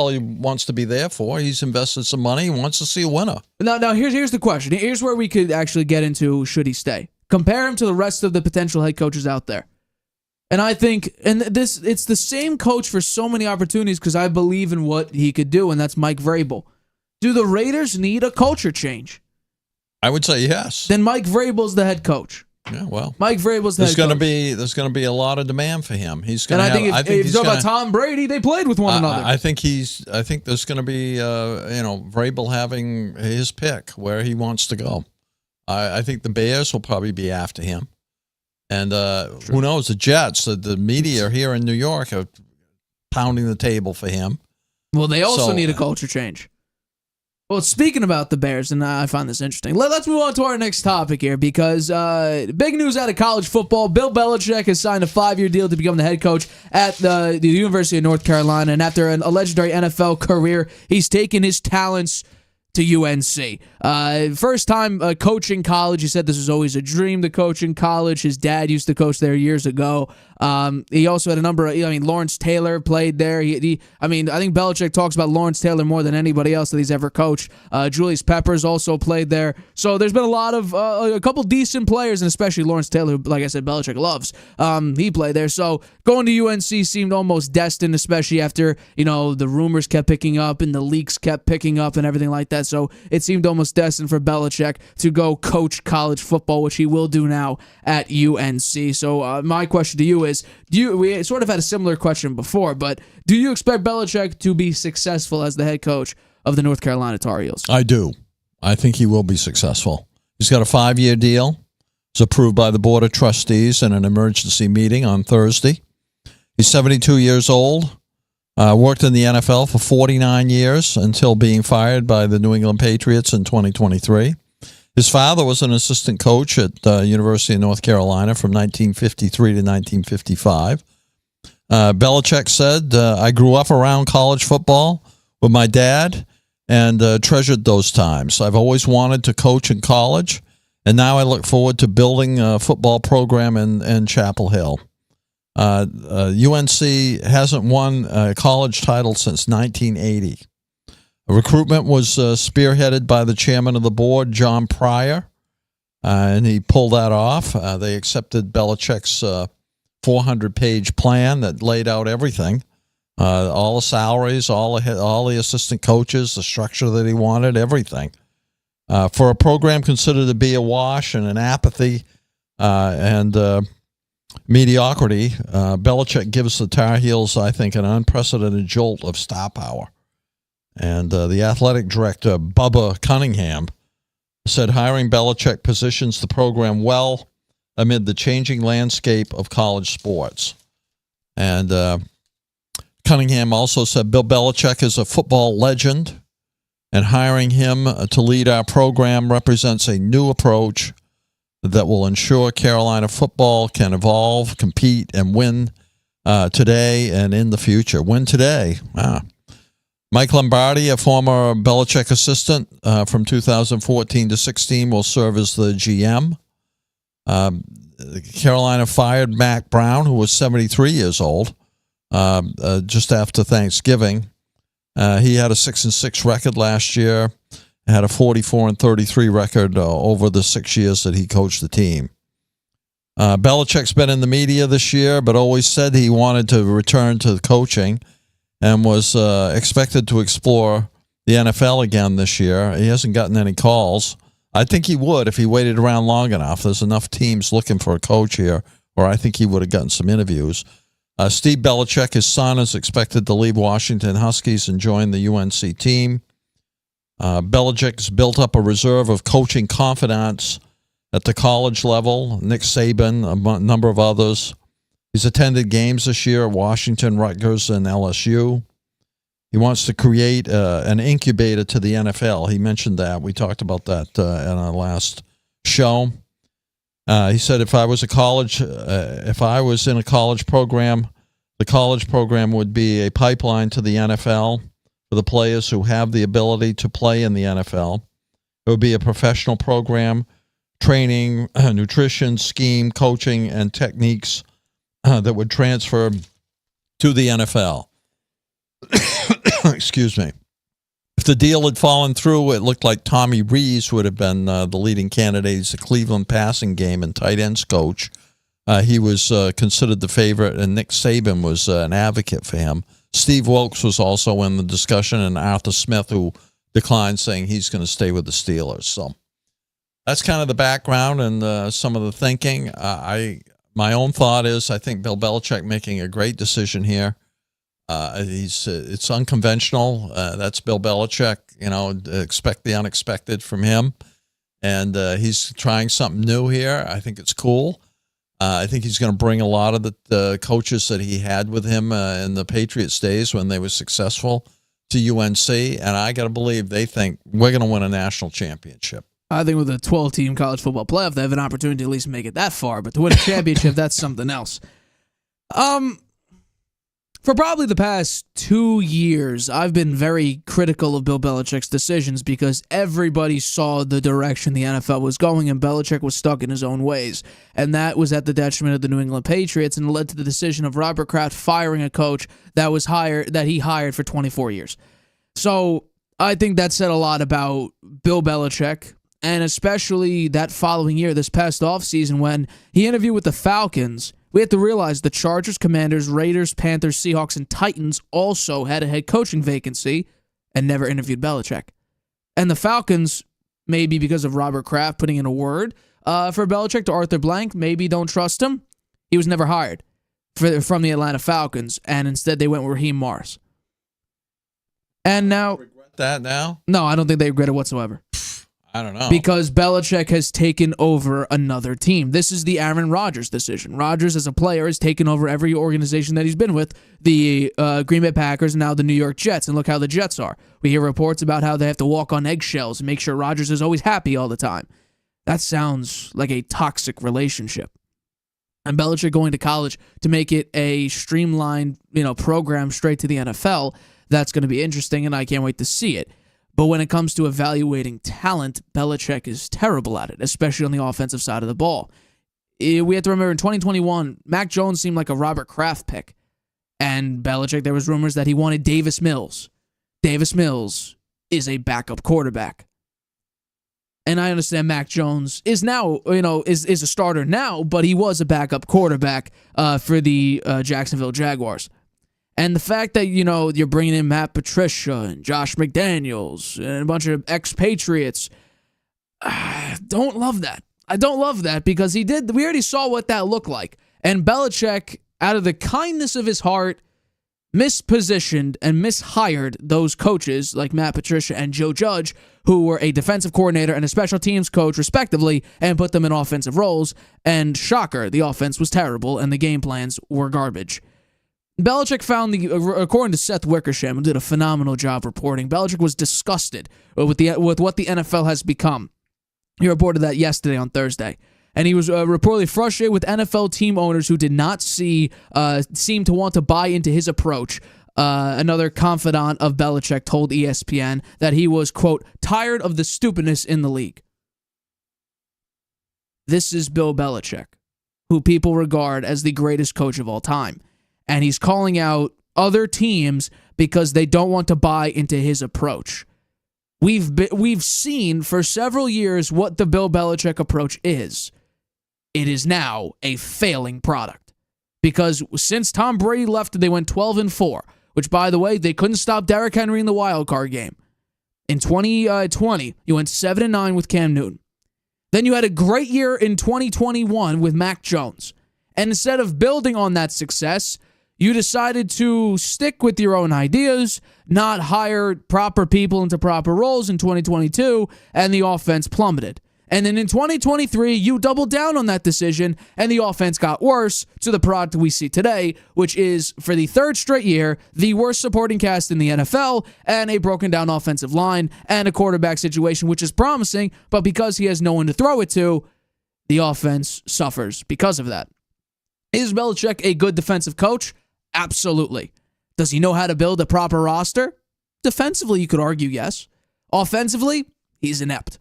he wants to be there for. He's invested some money. He wants to see a winner. Now here's the question. Here's where we could actually get into should he stay. Compare him to the rest of the potential head coaches out there. And I think, it's the same coach for so many opportunities because I believe in what he could do, and that's Mike Vrabel. Do the Raiders need a culture change? I would say yes. Then Mike Vrabel's the head coach. Yeah, well, Mike Vrabel's the head coach. There's going to be a lot of demand for him. He's going to. I think if you talk about Tom Brady, they played with one another. I think there's going to be Vrabel having his pick where he wants to go. I think the Bears will probably be after him. And who knows, the Jets, the media here in New York are pounding the table for him. Well, they also need a culture change. Well, speaking about the Bears, and I find this interesting, let's move on to our next topic here because big news out of college football. Bill Belichick has signed a 5-year deal to become the head coach at the University of North Carolina, and after a legendary NFL career, he's taken his talents to UNC. First time coaching college. He said this was always a dream to coach in college. His dad used to coach there years ago. He also had a number of, Lawrence Taylor played there. I think Belichick talks about Lawrence Taylor more than anybody else that he's ever coached. Julius Peppers also played there. So there's been a couple decent players, and especially Lawrence Taylor, who, like I said, Belichick loves. He played there. So going to UNC seemed almost destined, especially after, the rumors kept picking up and the leaks kept picking up and everything like that. So it seemed almost destined for Belichick to go coach college football, which he will do now at UNC. So my question to you is, we sort of had a similar question before, but do you expect Belichick to be successful as the head coach of the North Carolina Tar Heels? I do. I think he will be successful. He's got a 5-year deal. It's approved by the Board of Trustees in an emergency meeting on Thursday. He's 72 years old. Worked in the NFL for 49 years until being fired by the New England Patriots in 2023. His father was an assistant coach at the University of North Carolina from 1953 to 1955. Belichick said, I grew up around college football with my dad and treasured those times. I've always wanted to coach in college, and now I look forward to building a football program in Chapel Hill. UNC hasn't won a college title since 1980. Recruitment was spearheaded by the chairman of the board, John Pryor, and he pulled that off. They accepted Belichick's 400-page plan that laid out everything, all the salaries, all the assistant coaches, the structure that he wanted, everything. For a program considered to be a wash and an apathy and mediocrity, Belichick gives the Tar Heels, I think, an unprecedented jolt of star power. And the athletic director, Bubba Cunningham, said hiring Belichick positions the program well amid the changing landscape of college sports. And Cunningham also said Bill Belichick is a football legend, and hiring him to lead our program represents a new approach that will ensure Carolina football can evolve, compete, and win today and in the future. Win today. Mike Lombardi, a former Belichick assistant from 2014 to 16, will serve as the GM. Carolina fired Mac Brown, who was 73 years old, just after Thanksgiving. He had a 6-6 record last year, had a 44-33 record over the 6 years that he coached the team. Belichick's been in the media this year, but always said he wanted to return to coaching and was expected to explore the NFL again this year. He hasn't gotten any calls. I think he would if he waited around long enough. There's enough teams looking for a coach here, or I think he would have gotten some interviews. Steve Belichick, his son, is expected to leave Washington Huskies and join the UNC team. Belichick's built up a reserve of coaching confidants at the college level. Nick Saban, a number of others. He's attended games this year at Washington, Rutgers, and LSU. He wants to create an incubator to the NFL. He mentioned that. We talked about that in our last show. He said, if I was in a college program, the college program would be a pipeline to the NFL for the players who have the ability to play in the NFL. It would be a professional program, training, nutrition, scheme, coaching, and techniques that would transfer to the NFL. Excuse me. If the deal had fallen through, it looked like Tommy Rees would have been the leading candidate. He's the Cleveland passing game and tight ends coach. He was considered the favorite, and Nick Saban was an advocate for him. Steve Wilkes was also in the discussion, and Arthur Smith, who declined, saying he's going to stay with the Steelers. So that's kind of the background and some of the thinking. My own thought is I think Bill Belichick making a great decision here. It's unconventional. That's Bill Belichick. Expect the unexpected from him, and he's trying something new here. I think it's cool. I think he's going to bring a lot of the coaches that he had with him in the Patriots days when they were successful to UNC, and I got to believe they think we're going to win a national championship. I think with a 12-team college football playoff, they have an opportunity to at least make it that far. But to win a championship, that's something else. For probably the past 2 years, I've been very critical of Bill Belichick's decisions because everybody saw the direction the NFL was going, and Belichick was stuck in his own ways. And that was at the detriment of the New England Patriots, and led to the decision of Robert Kraft firing a coach that he hired for 24 years. So I think that said a lot about Bill Belichick, and especially that following year, this past offseason, when he interviewed with the Falcons. We have to realize the Chargers, Commanders, Raiders, Panthers, Seahawks, and Titans also had a head coaching vacancy and never interviewed Belichick. And the Falcons, maybe because of Robert Kraft putting in a word for Belichick to Arthur Blank, maybe don't trust him. He was never hired from the Atlanta Falcons, and instead they went with Raheem Morris. And now... Regret that now? No, I don't think they regret it whatsoever. I don't know. Because Belichick has taken over another team. This is the Aaron Rodgers decision. Rodgers, as a player, has taken over every organization that he's been with, the Green Bay Packers and now the New York Jets, and look how the Jets are. We hear reports about how they have to walk on eggshells and make sure Rodgers is always happy all the time. That sounds like a toxic relationship. And Belichick going to college to make it a streamlined, program straight to the NFL, that's going to be interesting, and I can't wait to see it. But when it comes to evaluating talent, Belichick is terrible at it, especially on the offensive side of the ball. We have to remember in 2021, Mac Jones seemed like a Robert Kraft pick. And Belichick, there was rumors that he wanted Davis Mills. Davis Mills is a backup quarterback. And I understand Mac Jones is now, is a starter now, but he was a backup quarterback for the Jacksonville Jaguars. And the fact that, you're bringing in Matt Patricia and Josh McDaniels and a bunch of expatriates, I don't love that. I don't love that because we already saw what that looked like. And Belichick, out of the kindness of his heart, mispositioned and mishired those coaches like Matt Patricia and Joe Judge, who were a defensive coordinator and a special teams coach, respectively, and put them in offensive roles. And shocker, the offense was terrible and the game plans were garbage. Belichick found according to Seth Wickersham, who did a phenomenal job reporting, Belichick was disgusted with what the NFL has become. He reported that yesterday on Thursday. And he was reportedly frustrated with NFL team owners who did not seem to want to buy into his approach. Another confidant of Belichick told ESPN that he was, quote, tired of the stupidness in the league. This is Bill Belichick, who people regard as the greatest coach of all time. And he's calling out other teams because they don't want to buy into his approach. We've seen for several years what the Bill Belichick approach is. It is now a failing product. Because since Tom Brady left, they went 12-4, which, by the way, they couldn't stop Derrick Henry in the wild card game. In 2020, you went 7-9 with Cam Newton. Then you had a great year in 2021 with Mac Jones. And instead of building on that success, you decided to stick with your own ideas, not hire proper people into proper roles in 2022, and the offense plummeted. And then in 2023, you doubled down on that decision, and the offense got worse to the product we see today, which is, for the third straight year, the worst supporting cast in the NFL, and a broken down offensive line, and a quarterback situation, which is promising, but because he has no one to throw it to, the offense suffers because of that. Is Belichick a good defensive coach? Absolutely. Does he know how to build a proper roster? Defensively, you could argue yes. Offensively, he's inept.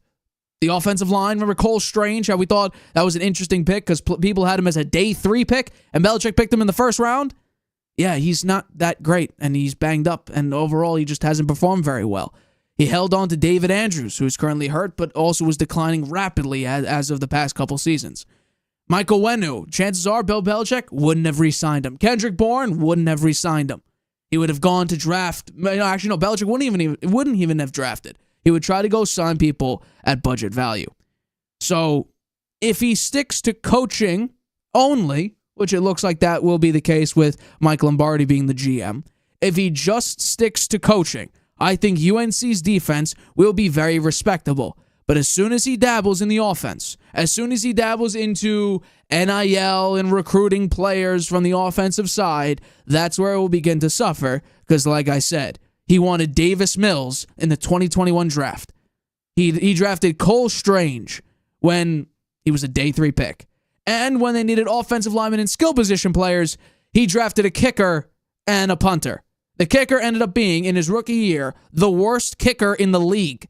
The offensive line, remember Cole Strange, how we thought that was an interesting pick because people had him as a day 3 pick and Belichick picked him in the first round? Yeah, he's not that great and he's banged up and overall he just hasn't performed very well. He held on to David Andrews, who is currently hurt but also was declining rapidly as of the past couple seasons. Michael Wenu, chances are Bill Belichick wouldn't have re-signed him. Kendrick Bourne wouldn't have re-signed him. He would have gone to draft. Belichick wouldn't even have drafted. He would try to go sign people at budget value. So if he sticks to coaching only, which it looks like that will be the case with Mike Lombardi being the GM, if he just sticks to coaching, I think UNC's defense will be very respectable. But as soon as he dabbles in the offense, as soon as he dabbles into NIL and recruiting players from the offensive side, that's where it will begin to suffer. Because like I said, he wanted Davis Mills in the 2021 draft. He drafted Cole Strange when he was a day 3 pick. And when they needed offensive linemen and skill position players, he drafted a kicker and a punter. The kicker ended up being, in his rookie year, the worst kicker in the league.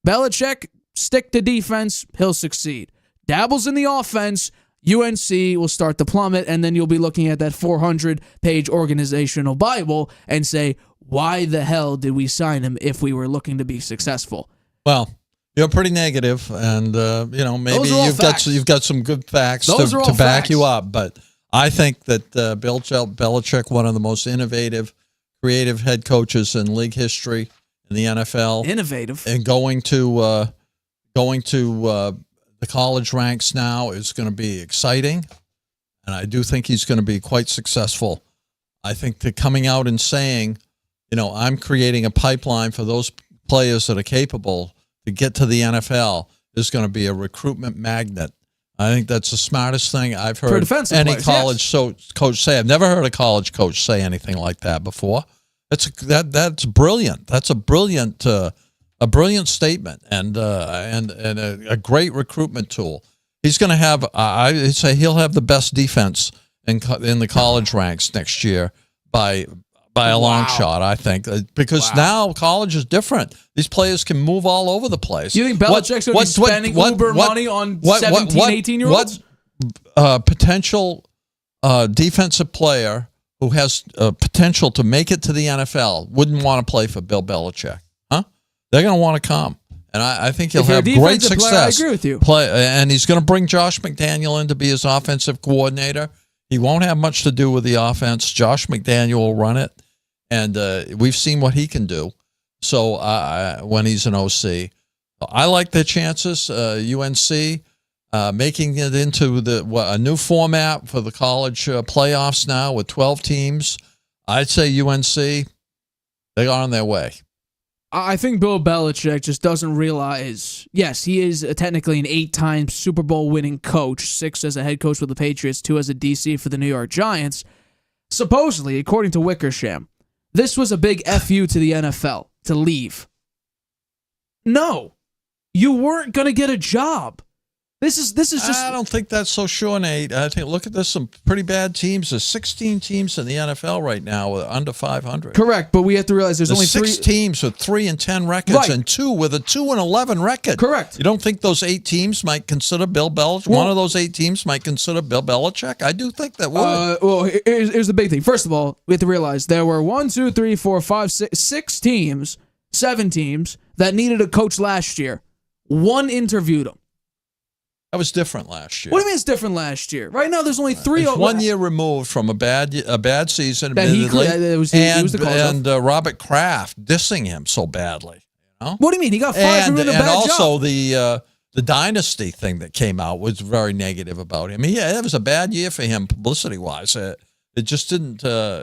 Belichick, stick to defense, he'll succeed. Dabbles in the offense, UNC will start to plummet, and then you'll be looking at that 400-page organizational Bible and say, why the hell did we sign him if we were looking to be successful? Well, you're pretty negative, and maybe you've got some good facts to back you up. But I think that Bill Belichick, one of the most innovative, creative head coaches in league history in the NFL, innovative, and going to the college ranks now is going to be exciting, and I do think he's going to be quite successful. I think that coming out and saying, I'm creating a pipeline for those players that are capable to get to the NFL is going to be a recruitment magnet. I think that's the smartest thing I've heard any college coach say. I've never heard a college coach say anything like that before. That's brilliant. That's a brilliant statement and a great recruitment tool. He's going to have. I'd say he'll have the best defense in the college ranks next year by a long shot, I think, because now college is different. These players can move all over the place. You think Belichick's going to be spending Uber money on 17, 18-year-olds? What potential defensive player who has potential to make it to the NFL wouldn't want to play for Bill Belichick? Huh? They're going to want to come. And I think he'll have great success. Player, I agree with you. And he's going to bring Josh McDaniel in to be his offensive coordinator. He won't have much to do with the offense. Josh McDaniel will run it. And we've seen what he can do. So when he's an OC, I like their chances. UNC making it into a new format for the college playoffs now with 12 teams. I'd say UNC, they are on their way. I think Bill Belichick just doesn't realize, yes, he is technically an 8-time Super Bowl winning coach, 6 as a head coach with the Patriots, 2 as a DC for the New York Giants. Supposedly, according to Wickersham, this was a big FU to the NFL to leave. No, you weren't going to get a job. This is just. I don't think that's so sure, Nate. I think look at this, some pretty bad teams. There's 16 teams in the NFL right now with under 500. Correct, but we have to realize there's only 6 teams with 3-10 records, right, and 2 with a 2-11 record. Correct. You don't think those 8 teams might consider Bill Belichick? One of those 8 teams might consider Bill Belichick. I do think that would. Well, here's the big thing. First of all, we have to realize there were 6 teams, 7 teams that needed a coach last year. 1 interviewed him. That was different last year. What do you mean it's different last year? Right now, there's only 3. It's 1 year removed from a bad season, that admittedly, he was the cause of. Robert Kraft dissing him so badly. What do you mean? He got fired from doing a bad job. And also the dynasty thing that came out was very negative about him. It was a bad year for him publicity-wise. It just didn't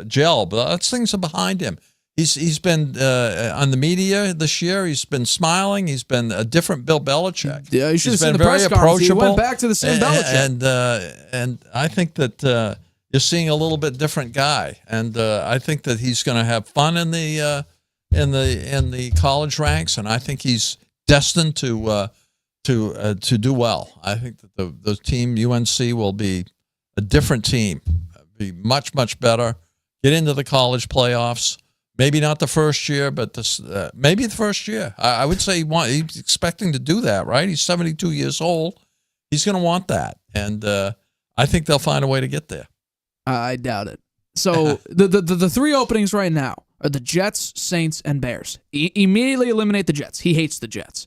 gel, but those things are behind him. He's been on the media this year. He's been smiling. He's been a different Bill Belichick. Yeah, you should have seen the very press conference. He approachable. went back to the same Belichick. And I think that you're seeing a little bit different guy. And I think that he's going to have fun in the college ranks. And I think he's destined to do well. I think that the team UNC will be a different team, be much, much better. Get into the college playoffs. Maybe not the first year, but maybe the first year. I would say he's expecting to do that, right? He's 72 years old. He's going to want that. And I think they'll find a way to get there. I doubt it. So the 3 openings right now are the Jets, Saints, and Bears. Immediately eliminate the Jets. He hates the Jets.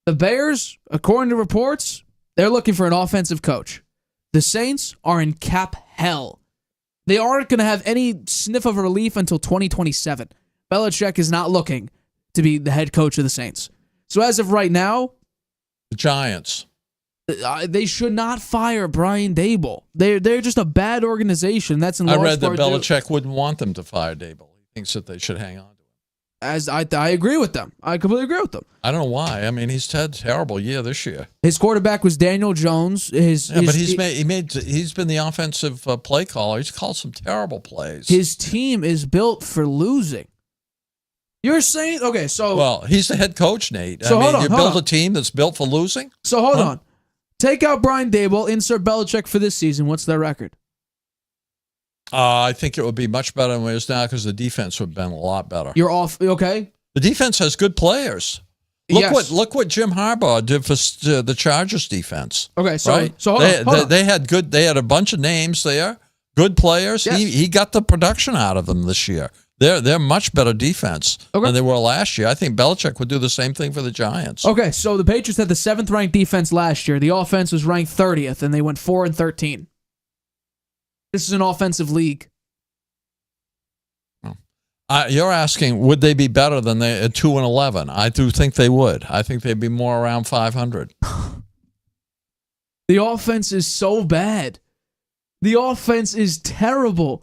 The Bears, according to reports, they're looking for an offensive coach. The Saints are in cap hell. They aren't going to have any sniff of relief until 2027. Belichick is not looking to be the head coach of the Saints. So as of right now, the Giants, they should not fire Brian Daboll. They're just a bad organization. That's in large part. I read that Belichick wouldn't want them to fire Daboll. He thinks that they should hang on to him. As I agree with them. I completely agree with them. I don't know why. I mean, he's had a terrible year this year. His quarterback was Daniel Jones. But he's been the offensive play caller. He's called some terrible plays. His team is built for losing. You're saying okay, so Well, he's the head coach, Nate. So hold on, you hold build on. a team that's built for losing. so hold on. Take out Brian Daboll, insert Belichick for this season. What's their record? I think it would be much better than it is now because the defense would have been a lot better. You're off. Okay. The defense has good players. Look what Jim Harbaugh did for the Chargers defense. Okay. So Right? so hold on. They had good. They had a bunch of names there, good players. Yes. He got the production out of them this year. They're much better defense than they were last year. I think Belichick would do the same thing for the Giants. Okay, so the Patriots had the 7th ranked defense last year. The offense was ranked 30th, and they went 4-13. This is an offensive league. You're asking, would they be better than they at 2-11? I do think they would. I think they'd be more around 500. The offense is so bad. The offense is terrible.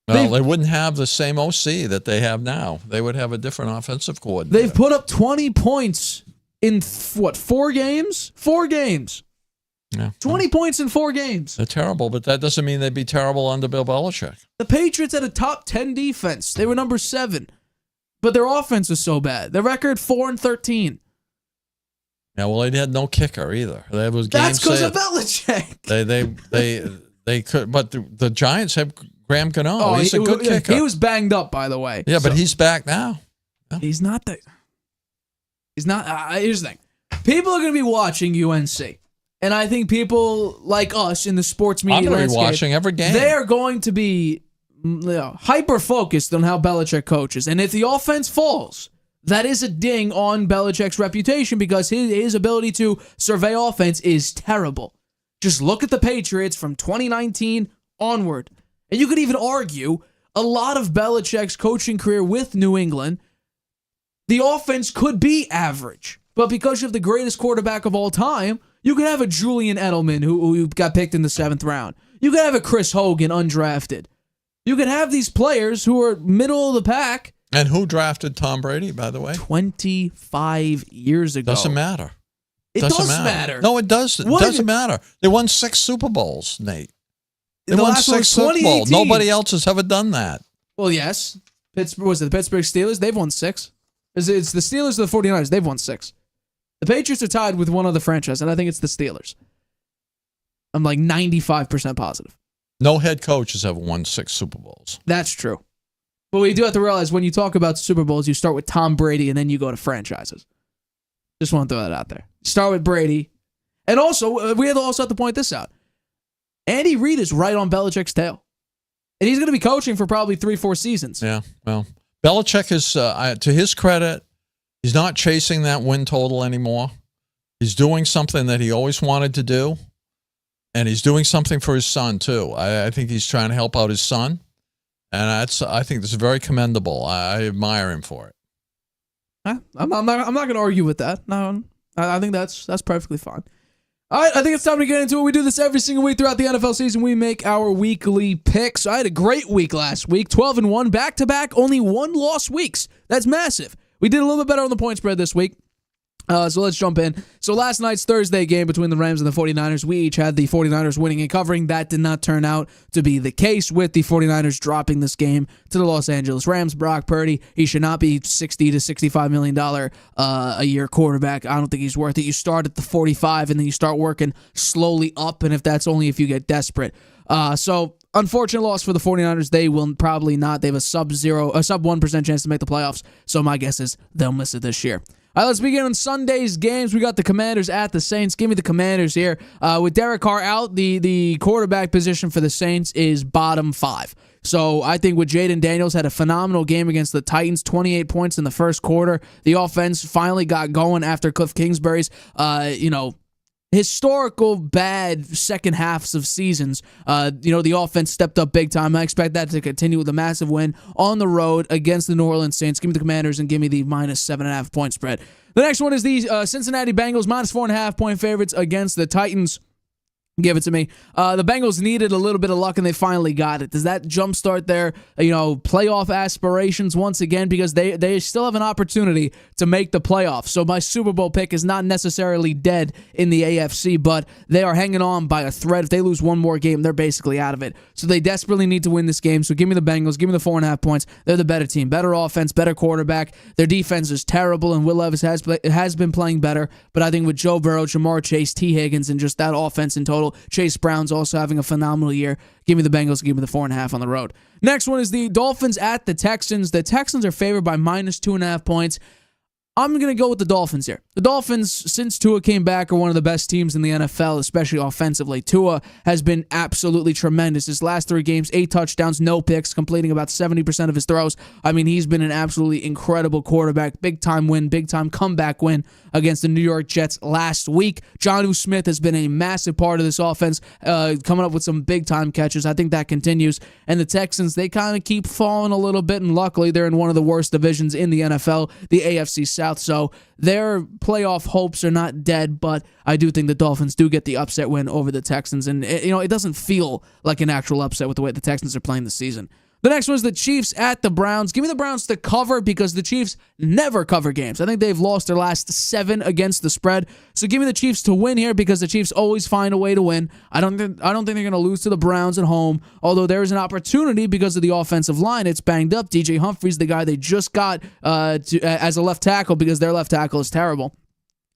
Well, they wouldn't have the same OC that they have now. They would have a different offensive coordinator. They've put up 20 points in, 4 games? 4 games. Yeah. 20 points in 4 games. They're terrible, but that doesn't mean they'd be terrible under Bill Belichick. The Patriots had a top 10 defense. They were number 7. But their offense was so bad. Their record 4-13. Yeah, well, they had no kicker either. That was That's because of Belichick. They could, but the Giants have Graham Gano. He's a good kicker. He was banged up, by the way. Yeah, but he's back now. He's not the. He's not. Here's the thing. People are going to be watching UNC, and I think people like us in the sports media I'm going to be landscape, watching every game. they are going to be hyper focused on how Belichick coaches, and if the offense falls, that is a ding on Belichick's reputation because his ability to survey offense is terrible. Just look at the Patriots from 2019 onward. And you could even argue a lot of Belichick's coaching career with New England, the offense could be average. But because you have the greatest quarterback of all time, you could have a Julian Edelman who got picked in the 7th round. You could have a Chris Hogan undrafted. You could have these players who are middle of the pack. And who drafted Tom Brady, by the way? 25 years ago. Doesn't matter. It does matter. No, it does. It doesn't matter. They won 6 Super Bowls, Nate. They won last one 6 was Super Bowls. 2018. Nobody else has ever done that. Well, yes. Was it the Pittsburgh Steelers? They've won 6. It's the Steelers or the 49ers. They've won 6. The Patriots are tied with one other franchise, and I think it's the Steelers. I'm like 95% positive. No head coach has ever won 6 Super Bowls. That's true. But we do have to realize when you talk about Super Bowls, you start with Tom Brady, and then you go to franchises. Just want to throw that out there. Start with Brady. And also, we also have to point this out. Andy Reid is right on Belichick's tail. And he's going to be coaching for probably 3-4 seasons. Yeah, well, Belichick is, to his credit, he's not chasing that win total anymore. He's doing something that he always wanted to do, and he's doing something for his son, too. I think he's trying to help out his son, and I think this is very commendable. I admire him for it. I'm not going to argue with that. No, I think that's perfectly fine. All right, I think it's time to get into it. We do this every single week throughout the NFL season. We make our weekly picks. I had a great week last week, 12-1, back-to-back, only 1-loss weeks. That's massive. We did a little bit better on the point spread this week. So let's jump in. So last night's Thursday game between the Rams and the 49ers, we each had the 49ers winning and covering. That did not turn out to be the case with the 49ers dropping this game to the Los Angeles Rams. Brock Purdy, he should not be $60 to $65 million a year quarterback. I don't think he's worth it. You start at the 45 and then you start working slowly up, and if that's only if you get desperate. So unfortunate loss for the 49ers. They will probably not. They have a sub 1% chance to make the playoffs. So my guess is they'll miss it this year. All right, let's begin on Sunday's games. We got the Commanders at the Saints. Give me the Commanders here. With Derek Carr out, the quarterback position for the Saints is bottom 5. So I think with Jaden Daniels had a phenomenal game against the Titans, 28 points in the first quarter. The offense finally got going after Cliff Kingsbury's, historical bad second halves of seasons. The offense stepped up big time. I expect that to continue with a massive win on the road against the New Orleans Saints. Give me the Commanders and give me the minus 7.5 point spread. The next one is the Cincinnati Bengals, minus 4.5 point favorites against the Titans. Give it to me. The Bengals needed a little bit of luck, and they finally got it. Does that jumpstart their, playoff aspirations once again? Because they still have an opportunity to make the playoffs. So my Super Bowl pick is not necessarily dead in the AFC, but they are hanging on by a thread. If they lose one more game, they're basically out of it. So they desperately need to win this game. So give me the Bengals. Give me the 4.5 points. They're the better team. Better offense, better quarterback. Their defense is terrible, and Will Levis has been playing better. But I think with Joe Burrow, Jamar Chase, T. Higgins, and just that offense in total, Chase Brown's also having a phenomenal year. Give me the Bengals. Give me the 4.5 on the road. Next one is the Dolphins at the Texans. The Texans are favored by minus 2.5 points. I'm going to go with the Dolphins here. The Dolphins, since Tua came back, are one of the best teams in the NFL, especially offensively. Tua has been absolutely tremendous. His last 3 games, 8 touchdowns, no picks, completing about 70% of his throws. I mean, he's been an absolutely incredible quarterback. Big-time win, big-time comeback win against the New York Jets last week. Jonnu Smith has been a massive part of this offense, coming up with some big-time catches. I think that continues. And the Texans, they kind of keep falling a little bit, and luckily they're in one of the worst divisions in the NFL, the AFC South. So their playoff hopes are not dead, but I do think the Dolphins do get the upset win over the Texans. And, it doesn't feel like an actual upset with the way the Texans are playing this season. The next one is the Chiefs at the Browns. Give me the Browns to cover because the Chiefs never cover games. I think they've lost their last 7 against the spread. So give me the Chiefs to win here because the Chiefs always find a way to win. I don't think they're going to lose to the Browns at home, although there is an opportunity because of the offensive line. It's banged up. DJ Humphries, the guy they just got as a left tackle because their left tackle is terrible.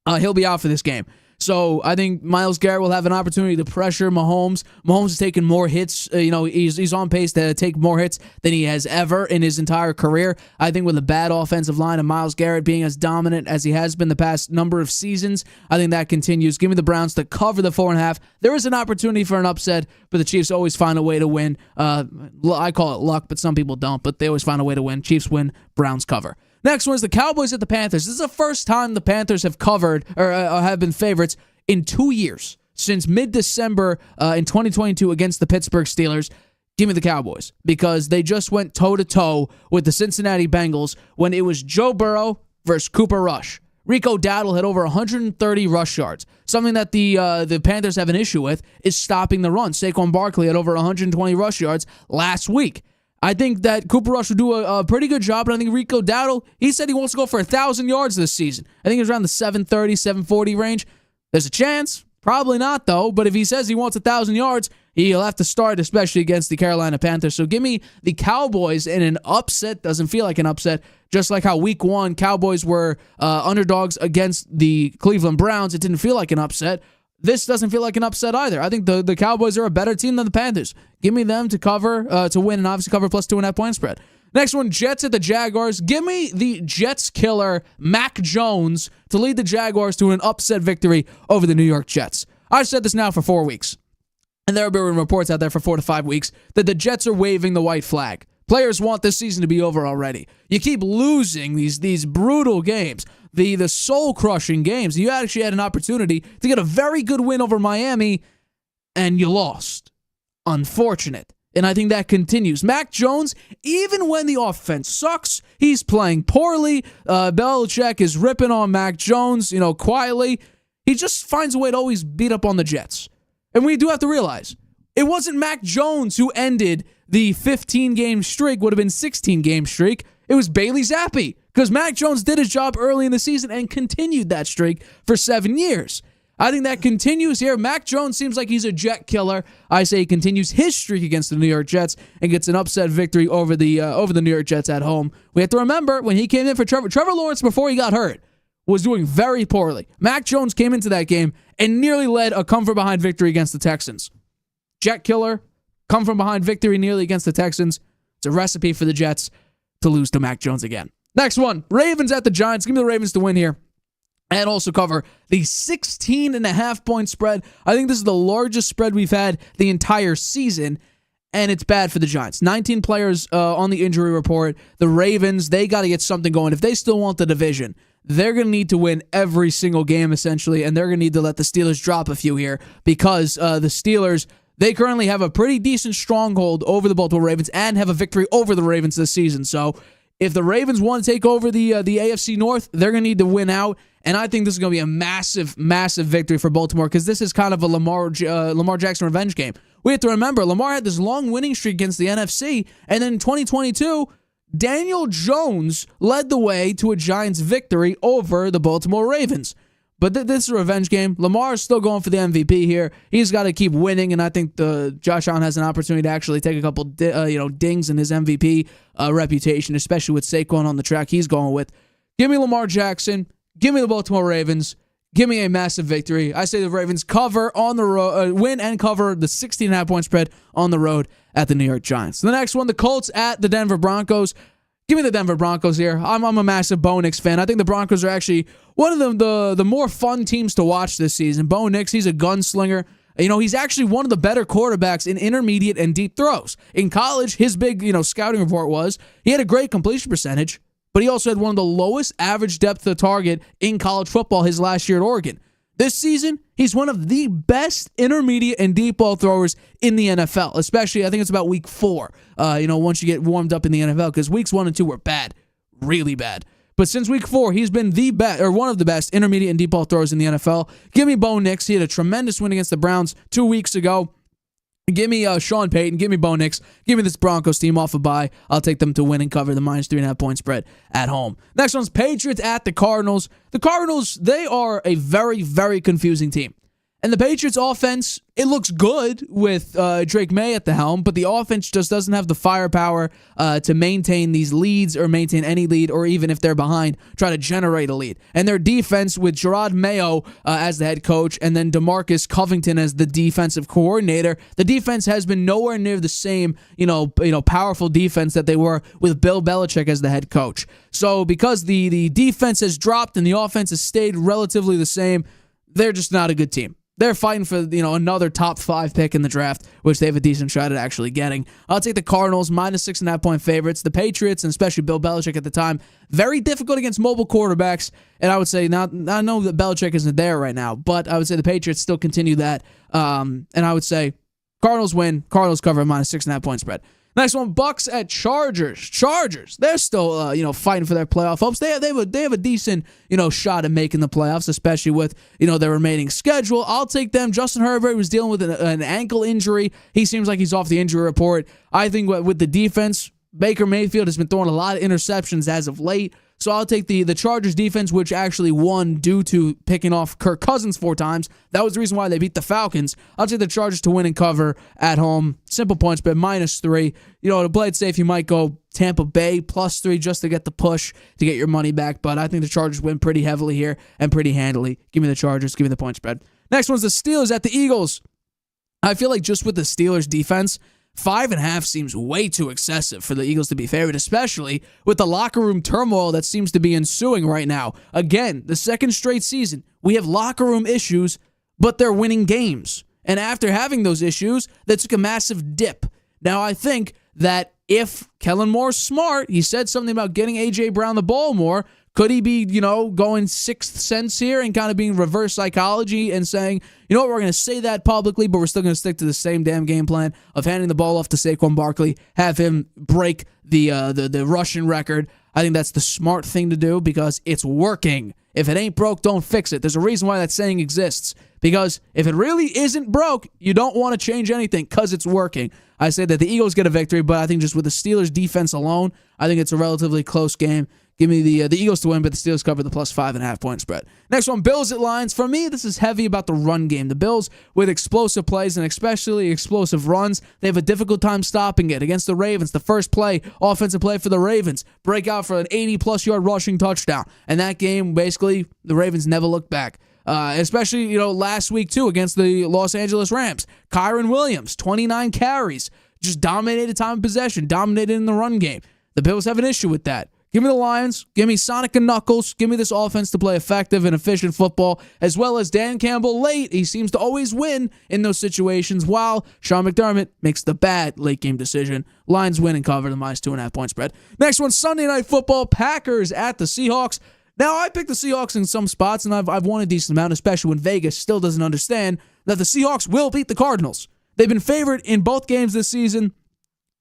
He'll be out for this game. So I think Myles Garrett will have an opportunity to pressure Mahomes. Mahomes has taken more hits. He's on pace to take more hits than he has ever in his entire career. I think with a bad offensive line and Myles Garrett being as dominant as he has been the past number of seasons, I think that continues. Give me the Browns to cover the 4.5. There is an opportunity for an upset, but the Chiefs always find a way to win. I call it luck, but some people don't, but they always find a way to win. Chiefs win, Browns cover. Next one is the Cowboys at the Panthers. This is the first time the Panthers have covered or have been favorites in 2 years, since mid-December in 2022 against the Pittsburgh Steelers. Give me the Cowboys because they just went toe-to-toe with the Cincinnati Bengals when it was Joe Burrow versus Cooper Rush. Rico Dowdle had over 130 rush yards. Something that the Panthers have an issue with is stopping the run. Saquon Barkley had over 120 rush yards last week. I think that Cooper Rush will do a pretty good job, but I think Rico Dowdle, he said he wants to go for 1,000 yards this season. I think it's around the 730, 740 range. There's a chance. Probably not, though, but if he says he wants 1,000 yards, he'll have to start, especially against the Carolina Panthers. So give me the Cowboys in an upset. Doesn't feel like an upset, just like how week 1 Cowboys were underdogs against the Cleveland Browns. It didn't feel like an upset. This doesn't feel like an upset either. I think the Cowboys are a better team than the Panthers. Give me them to cover, to win, and obviously cover plus 2.5 point spread. Next one, Jets at the Jaguars. Give me the Jets killer, Mac Jones, to lead the Jaguars to an upset victory over the New York Jets. I've said this now for 4 weeks, and there have been reports out there for 4 to 5 weeks that the Jets are waving the white flag. Players want this season to be over already. You keep losing these brutal games, the soul-crushing games. You actually had an opportunity to get a very good win over Miami, and you lost. Unfortunate. And I think that continues. Mac Jones, even when the offense sucks, he's playing poorly. Belichick is ripping on Mac Jones, quietly. He just finds a way to always beat up on the Jets. And we do have to realize, it wasn't Mac Jones who ended the 15-game streak, would have been 16-game streak. It was Bailey Zappi, because Mac Jones did his job early in the season and continued that streak for 7 years. I think that continues here. Mac Jones seems like he's a Jet killer. I say he continues his streak against the New York Jets and gets an upset victory over the New York Jets at home. We have to remember, when he came in for Trevor Lawrence before he got hurt was doing very poorly. Mac Jones came into that game and nearly led a come-from-behind victory against the Texans. Jet killer, come-from-behind victory nearly against the Texans. It's a recipe for the Jets to lose to Mac Jones again. Next one, Ravens at the Giants. Give me the Ravens to win here. And also cover the 16.5 point spread. I think this is the largest spread we've had the entire season, and it's bad for the Giants. 19 players on the injury report. The Ravens, they got to get something going. If they still want the division, they're going to need to win every single game, essentially, and they're going to need to let the Steelers drop a few here because the Steelers, they currently have a pretty decent stronghold over the Baltimore Ravens and have a victory over the Ravens this season. So If the Ravens want to take over the AFC North, they're going to need to win out. And I think this is going to be a massive, massive victory for Baltimore because this is kind of a Lamar Jackson revenge game. We have to remember, Lamar had this long winning streak against the NFC, and then in 2022, Daniel Jones led the way to a Giants victory over the Baltimore Ravens. But this is a revenge game. Lamar is still going for the MVP here. He's got to keep winning, and I think Josh Allen has an opportunity to actually take a couple dings in his MVP reputation, especially with Saquon on the track he's going with. Give me Lamar Jackson. Give me the Baltimore Ravens. Give me a massive victory. I say the Ravens cover on the road, win and cover the 16.5-point spread on the road at the New York Giants. The next one, the Colts at the Denver Broncos. Give me the Denver Broncos here. I'm a massive Bo Nix fan. I think the Broncos are actually one of the more fun teams to watch this season. Bo Nix, he's a gunslinger. He's actually one of the better quarterbacks in intermediate and deep throws. In college, his big, scouting report was he had a great completion percentage, but he also had one of the lowest average depth of target in college football his last year at Oregon. This season, he's one of the best intermediate and deep ball throwers in the NFL, especially I think it's about week 4, once you get warmed up in the NFL, because weeks 1 and 2 were bad, really bad. But since week 4, he's been the best, or one of the best intermediate and deep ball throwers in the NFL. Give me Bo Nix. He had a tremendous win against the Browns 2 weeks ago. Give me Sean Payton. Give me Bo Nix. Give me this Broncos team off a bye. I'll take them to win and cover the minus 3.5-point spread at home. Next one's Patriots at the Cardinals. The Cardinals, they are a very, very confusing team. And the Patriots offense, it looks good with Drake May at the helm, but the offense just doesn't have the firepower to maintain these leads or maintain any lead, or even if they're behind, try to generate a lead. And their defense with Gerard Mayo as the head coach and then DeMarcus Covington as the defensive coordinator, the defense has been nowhere near the same, powerful defense that they were with Bill Belichick as the head coach. So because the defense has dropped and the offense has stayed relatively the same, they're just not a good team. They're fighting for, another top 5 pick in the draft, which they have a decent shot at actually getting. I'll take the Cardinals, minus 6.5-point favorites. The Patriots, and especially Bill Belichick at the time, very difficult against mobile quarterbacks. And I would say, now I know that Belichick isn't there right now, but I would say the Patriots still continue that. And I would say Cardinals win, Cardinals cover, minus 6.5-point spread. Next one, Bucks at Chargers. Chargers, they're still, fighting for their playoff hopes. They have a decent, shot at making the playoffs, especially with, their remaining schedule. I'll take them. Justin Herbert was dealing with an ankle injury. He seems like he's off the injury report. I think with the defense, Baker Mayfield has been throwing a lot of interceptions as of late. So I'll take the Chargers defense, which actually won due to picking off Kirk Cousins 4 times. That was the reason why they beat the Falcons. I'll take the Chargers to win and cover at home. Simple points, but minus 3. To play it safe, you might go Tampa Bay plus 3 just to get the push to get your money back. But I think the Chargers win pretty heavily here and pretty handily. Give me the Chargers. Give me the point spread. Next one's the Steelers at the Eagles. I feel like just with the Steelers defense, 5.5 seems way too excessive for the Eagles to be favored, especially with the locker room turmoil that seems to be ensuing right now. Again, the second straight season, we have locker room issues, but they're winning games. And after having those issues, they took a massive dip. Now, I think that if Kellen Moore's smart, he said something about getting A.J. Brown the ball more. Could he be, going sixth sense here and kind of being reverse psychology and saying, we're going to say that publicly, but we're still going to stick to the same damn game plan of handing the ball off to Saquon Barkley, have him break the Russian record. I think that's the smart thing to do because it's working. If it ain't broke, don't fix it. There's a reason why that saying exists. Because if it really isn't broke, you don't want to change anything because it's working. I say that the Eagles get a victory, but I think just with the Steelers' defense alone, I think it's a relatively close game. Give me the Eagles to win, but the Steelers cover the plus 5.5-point spread. Next one, Bills at Lions. For me, this is heavy about the run game. The Bills, with explosive plays and especially explosive runs, they have a difficult time stopping it. Against the Ravens, the first play, offensive play for the Ravens, break out for an 80-plus yard rushing touchdown. And that game, basically, the Ravens never looked back. Especially, last week, too, against the Los Angeles Rams. Kyron Williams, 29 carries, just dominated time of possession, dominated in the run game. The Bills have an issue with that. Give me the Lions. Give me Sonic and Knuckles. Give me this offense to play effective and efficient football, as well as Dan Campbell late. He seems to always win in those situations, while Sean McDermott makes the bad late-game decision. Lions win and cover the minus 2.5-point spread. Next one, Sunday Night Football, Packers at the Seahawks. Now, I picked the Seahawks in some spots, and I've won a decent amount, especially when Vegas still doesn't understand that the Seahawks will beat the Cardinals. They've been favored in both games this season.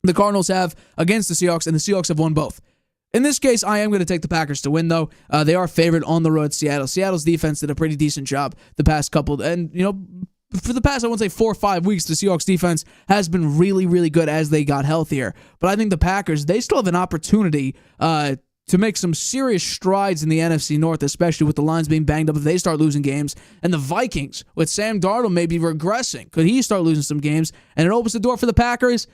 The Cardinals have against the Seahawks, and the Seahawks have won both. In this case, I am going to take the Packers to win, though. They are favored on the road at Seattle. Seattle's defense did a pretty decent job the past couple, and, for the past, I won't say 4 or 5 weeks, the Seahawks defense has been really, really good as they got healthier. But I think the Packers, they still have an opportunity to make some serious strides in the NFC North, especially with the Lions being banged up if they start losing games. And the Vikings, with Sam Darnold maybe regressing, could he start losing some games? And it opens the door for the Packers?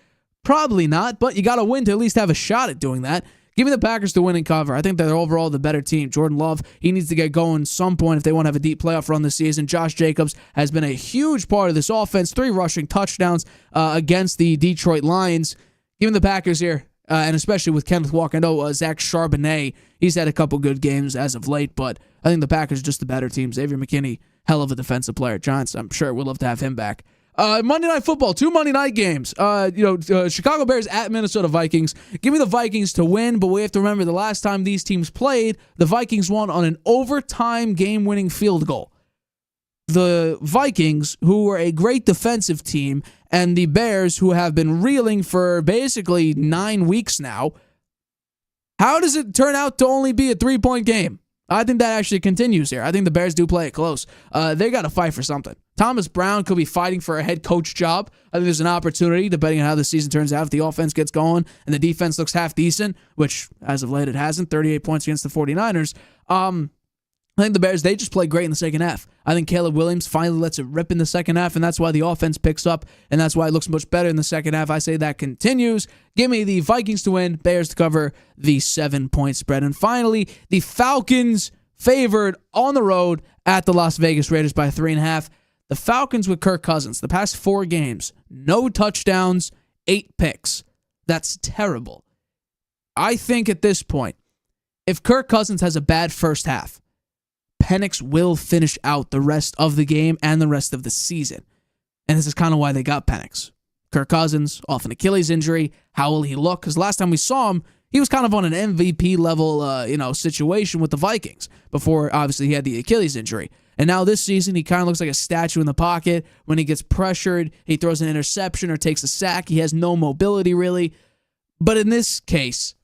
Probably not, but you got to win to at least have a shot at doing that. Give me the Packers to win and cover. I think they're overall the better team. Jordan Love, he needs to get going some point if they want to have a deep playoff run this season. Josh Jacobs has been a huge part of this offense. 3 rushing touchdowns against the Detroit Lions. Give me the Packers here, and especially with Kenneth Walker. I know Zach Charbonnet, he's had a couple good games as of late, but I think the Packers are just the better team. Xavier McKinney, hell of a defensive player. Giants, I'm sure would love to have him back. Monday Night Football, 2 Monday night games. Chicago Bears at Minnesota Vikings. Give me the Vikings to win, but we have to remember the last time these teams played, the Vikings won on an overtime game-winning field goal. The Vikings, who were a great defensive team, and the Bears, who have been reeling for basically 9 weeks now, how does it turn out to only be a 3-point game? I think that actually continues here. I think the Bears do play it close. They got to fight for something. Thomas Brown could be fighting for a head coach job. I think there's an opportunity, depending on how the season turns out, if the offense gets going and the defense looks half decent, which as of late it hasn't, 38 points against the 49ers. I think the Bears, they just play great in the second half. I think Caleb Williams finally lets it rip in the second half, and that's why the offense picks up, and that's why it looks much better in the second half. I say that continues. Give me the Vikings to win, Bears to cover the 7-point spread. And finally, the Falcons favored on the road at the Las Vegas Raiders by 3.5. The Falcons with Kirk Cousins, the past 4 games, no touchdowns, 8 picks. That's terrible. I think at this point, if Kirk Cousins has a bad first half, Penix will finish out the rest of the game and the rest of the season. And this is kind of why they got Penix. Kirk Cousins, off an Achilles injury. How will he look? Because last time we saw him, he was kind of on an MVP level situation with the Vikings before, obviously, he had the Achilles injury. And now this season, he kind of looks like a statue in the pocket. When he gets pressured, he throws an interception or takes a sack. He has no mobility, really. But in this case,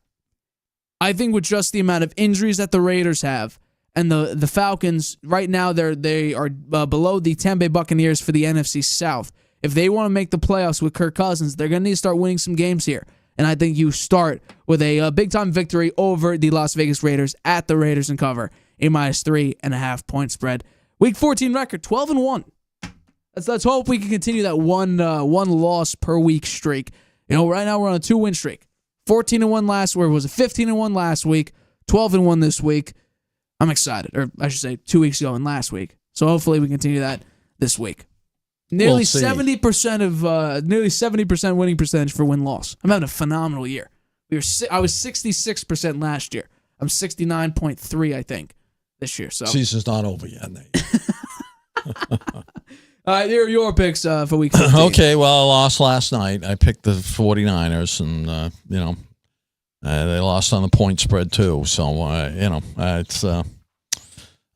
I think with just the amount of injuries that the Raiders have, and the Falcons, right now, they are below the Tampa Bay Buccaneers for the NFC South. If they want to make the playoffs with Kirk Cousins, they're going to need to start winning some games here. And I think you start with a big-time victory over the Las Vegas Raiders at the Raiders and cover, a -3.5 point spread. Week 14 record, 12-1. Let's hope we can continue that one loss per week streak. Right now we're on a 2-win streak. 14-1 last week, was it 15-1 last week, 12-1 this week. I'm excited, or I should say 2 weeks ago and last week. So hopefully we continue that this week. Nearly 70% winning percentage for win-loss. I'm having a phenomenal year. I was 66% last year. I'm 69.3, I think, this year. So season's not over yet, Nate. All right, here are your picks for week 15. Okay, well, I lost last night. I picked the 49ers, and, they lost on the point spread, too. So, it's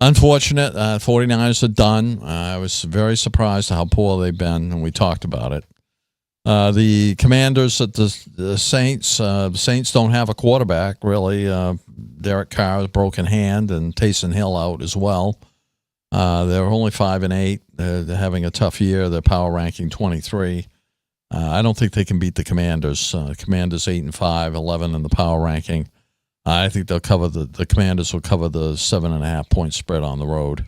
unfortunate. 49ers are done. I was very surprised at how poor they've been, and we talked about it. The Commanders at the Saints. The Saints don't have a quarterback, really. Derek Carr's broken hand, and Taysom Hill out as well. They're only 5-8. They're having a tough year. They're power ranking 23. I don't think they can beat the Commanders. Commanders 8-5, 11 in the power ranking. I think they'll cover the Commanders will cover the 7.5 point spread on the road.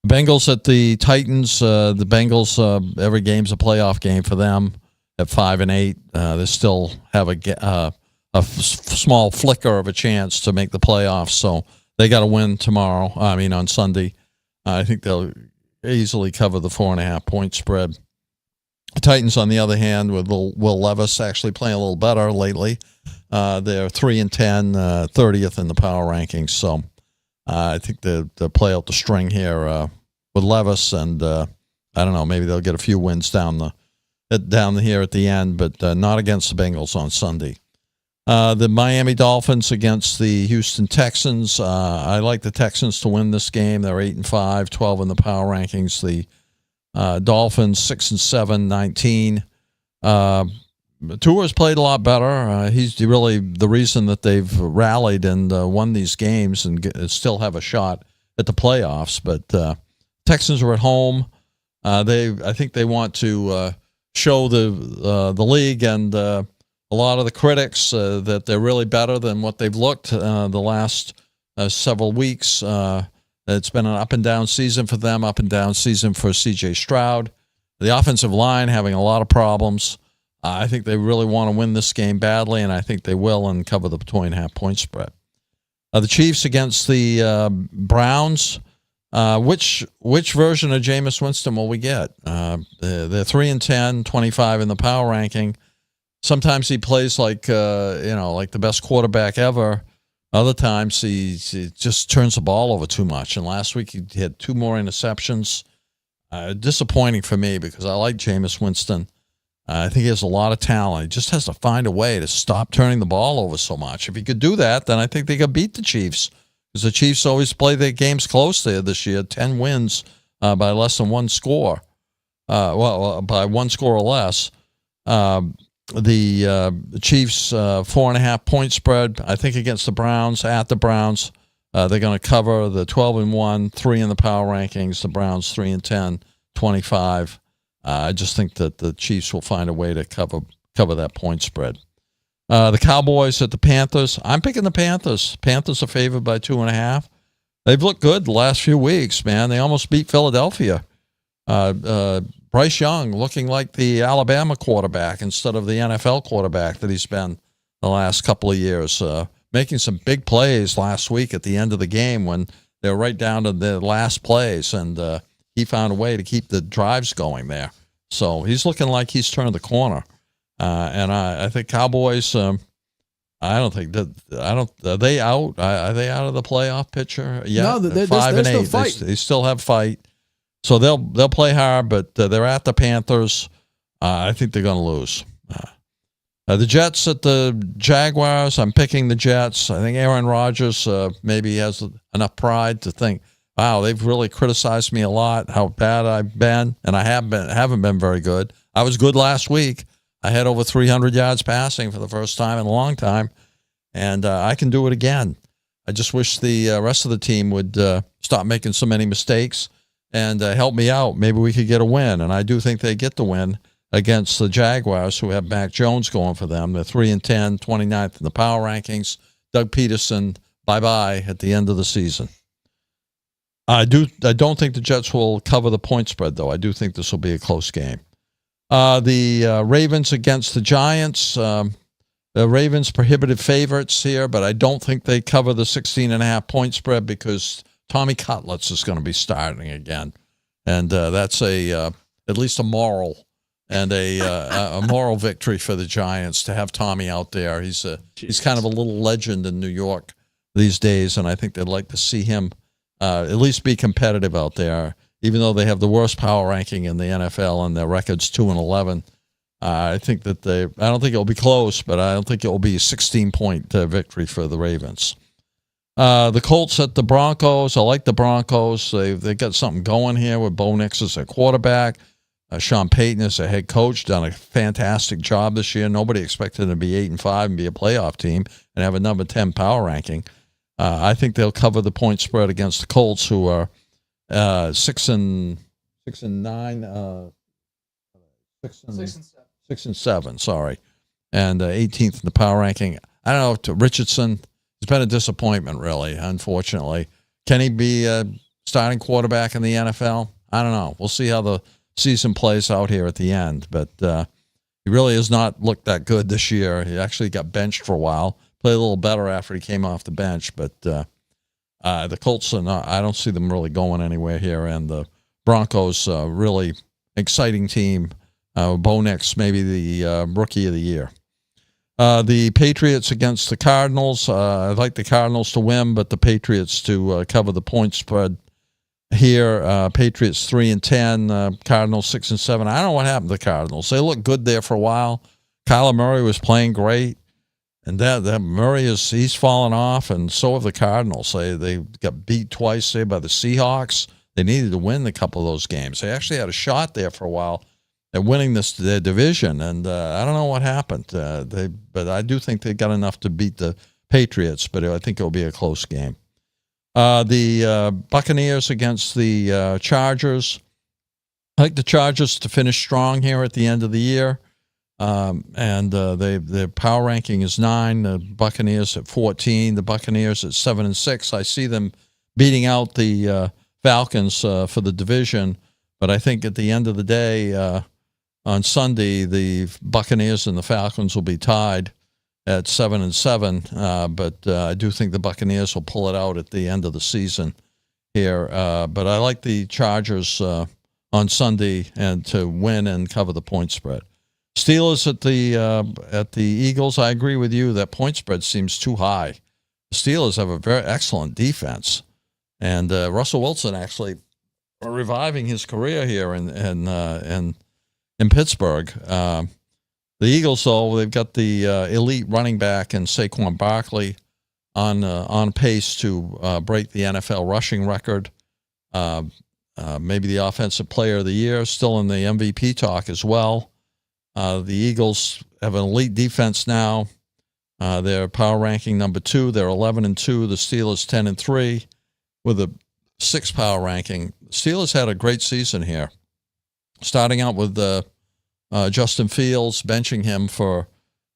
Bengals at the Titans. The Bengals, every game's a playoff game for them at 5-8. They still have a small flicker of a chance to make the playoffs, so they got to win on Sunday. I think they'll easily cover the 4.5 point spread. The Titans, on the other hand, with Will Levis actually playing a little better lately. They're 3-10, 30th in the power rankings. So I think they'll play out the string here with Levis, and I don't know, maybe they'll get a few wins down here at the end, but not against the Bengals on Sunday. The Miami Dolphins against the Houston Texans. I like the Texans to win this game. They're 8-5, 12 in the power rankings. The Dolphins 6-7, 19. Tua's played a lot better. He's really the reason that they've rallied and won these games and still have a shot at the playoffs. But Texans are at home. I think they want to show the league and a lot of the critics that they're really better than what they've looked the last several weeks. It's been an up and down season for them, up and down season for C.J. Stroud. The offensive line having a lot of problems. I think they really want to win this game badly, and I think they will and cover the 2.5 point spread. The Chiefs against the Browns. Which version of Jameis Winston will we get? They're 3-10, 25 in the power ranking. Sometimes he plays like the best quarterback ever. Other times he just turns the ball over too much. And last week he had 2 more interceptions. Disappointing for me because I like Jameis Winston. I think he has a lot of talent. He just has to find a way to stop turning the ball over so much. If he could do that, then I think they could beat the Chiefs. Because the Chiefs always play their games close there this year. 10 wins by less than 1 score. By 1 score or less. The Chiefs 4.5 point spread. I think against the Browns, at the Browns, they're going to cover the 12-1, 3 in the power rankings. The Browns 3-10, 25. I just think that the Chiefs will find a way to cover that point spread. The Cowboys at the Panthers. I'm picking the Panthers. Panthers are favored by 2.5. They've looked good the last few weeks, man. They almost beat Philadelphia. Bryce Young looking like the Alabama quarterback instead of the NFL quarterback that he's been the last couple of years. Making some big plays last week at the end of the game when they were right down to the last plays, and he found a way to keep the drives going there. So he's looking like he's turned the corner. And I think Cowboys. Are they out? Are they out of the playoff picture? Yeah, no, they're 5-8. Still fighting. They still have fight, so they'll play hard. But they're at the Panthers. I think they're going to lose. The Jets at the Jaguars. I'm picking the Jets. I think Aaron Rodgers maybe has enough pride to think, wow, they've really criticized me a lot, how bad I've been, and I haven't been very good. I was good last week. I had over 300 yards passing for the first time in a long time, and I can do it again. I just wish the rest of the team would stop making so many mistakes and help me out. Maybe we could get a win, and I do think they get the win against the Jaguars, who have Mac Jones going for them. They're 3-10, 29th in the power rankings. Doug Peterson, bye-bye at the end of the season. I don't think the Jets will cover the point spread, though. I do think this will be a close game. The Ravens against the Giants. The Ravens prohibitive favorites here, but I don't think they cover the 16.5 point spread because Tommy Cutlets is going to be starting again. And that's at least a moral and a moral victory for the Giants to have Tommy out there. He's kind of a little legend in New York these days, and I think they'd like to see him at least be competitive out there. Even though they have the worst power ranking in the NFL and their record's 2-11, I think that I don't think it'll be close, but I don't think it will be a 16-point victory for the Ravens. The Colts at the Broncos. I like the Broncos. They got something going here with Bo Nix as their quarterback. Sean Payton as their head coach, done a fantastic job this year. Nobody expected them to be 8-5 and be a playoff team and have a number 10 power ranking. I think they'll cover the point spread against the Colts, who are 6-7. Sorry, and 18th in the power ranking. I don't know. To Richardson, it's been a disappointment, really. Unfortunately, can he be a starting quarterback in the NFL? I don't know. We'll see how the season plays out here at the end. But he really has not looked that good this year. He actually got benched for a while. Played a little better after he came off the bench, but the Colts are not. I don't see them really going anywhere here, and the Broncos really exciting team. Bo Nix, maybe the rookie of the year. The Patriots against the Cardinals. I'd like the Cardinals to win, but the Patriots to cover the point spread here. Patriots 3-10, Cardinals 6-7. I don't know what happened to the Cardinals. They looked good there for a while. Kyler Murray was playing great. And that Murray he's fallen off, and so have the Cardinals. They got beat twice, say, by the Seahawks. They needed to win a couple of those games. They actually had a shot there for a while They're winning their division, and I don't know what happened. But I do think they got enough to beat the Patriots, but I think it'll be a close game. The Buccaneers against the Chargers. I like the Chargers to finish strong here at the end of the year. And their power ranking is 9. The Buccaneers at 14. The Buccaneers at 7-6. I see them beating out the Falcons for the division. But I think at the end of the day, on Sunday, the Buccaneers and the Falcons will be tied at 7-7. But I do think the Buccaneers will pull it out at the end of the season here. But I like the Chargers on Sunday and to win and cover the point spread. Steelers at the Eagles. I agree with you that point spread seems too high. The Steelers have a very excellent defense, and Russell Wilson actually reviving his career here in Pittsburgh. The Eagles, though, they've got the elite running back and Saquon Barkley on pace to break the NFL rushing record. Maybe the offensive player of the year, still in the MVP talk as well. The Eagles have an elite defense now. They're power ranking number 2. They're 11-2. The Steelers 10-3 with a 6 power ranking. The Steelers had a great season here, starting out with Justin Fields, benching him for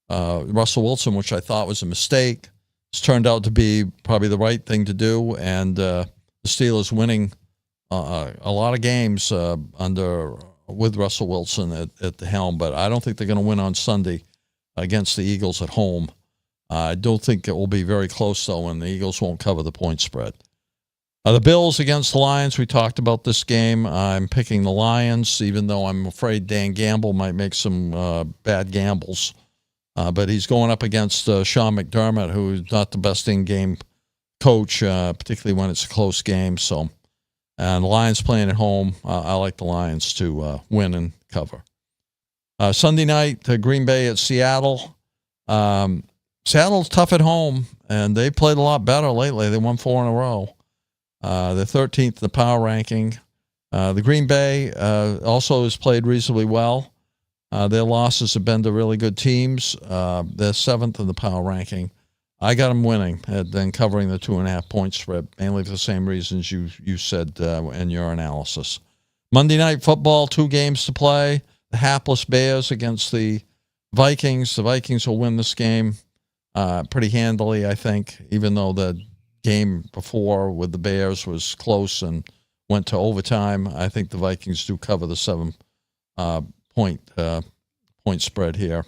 Russell Wilson, which I thought was a mistake. It's turned out to be probably the right thing to do, and the Steelers winning a lot of games with Russell Wilson at the helm, but I don't think they're going to win on Sunday against the Eagles at home. I don't think it will be very close, though, and the Eagles won't cover the point spread. The Bills against the Lions, we talked about this game. I'm picking the Lions, even though I'm afraid Dan Gamble might make some bad gambles. But he's going up against Sean McDermott, who's not the best in-game coach, particularly when it's a close game. And the Lions playing at home, I like the Lions to win and cover. Sunday night, Green Bay at Seattle. Seattle's tough at home, and they played a lot better lately. They won 4 in a row. They're 13th in the power ranking. The Green Bay also has played reasonably well. Their losses have been to really good teams. They're 7th in the power ranking. I got them winning and then covering the 2.5 point spread, mainly for the same reasons you said in your analysis. Monday Night Football, 2 games to play. The hapless Bears against the Vikings. The Vikings will win this game pretty handily, I think, even though the game before with the Bears was close and went to overtime. I think the Vikings do cover the 7 point spread here.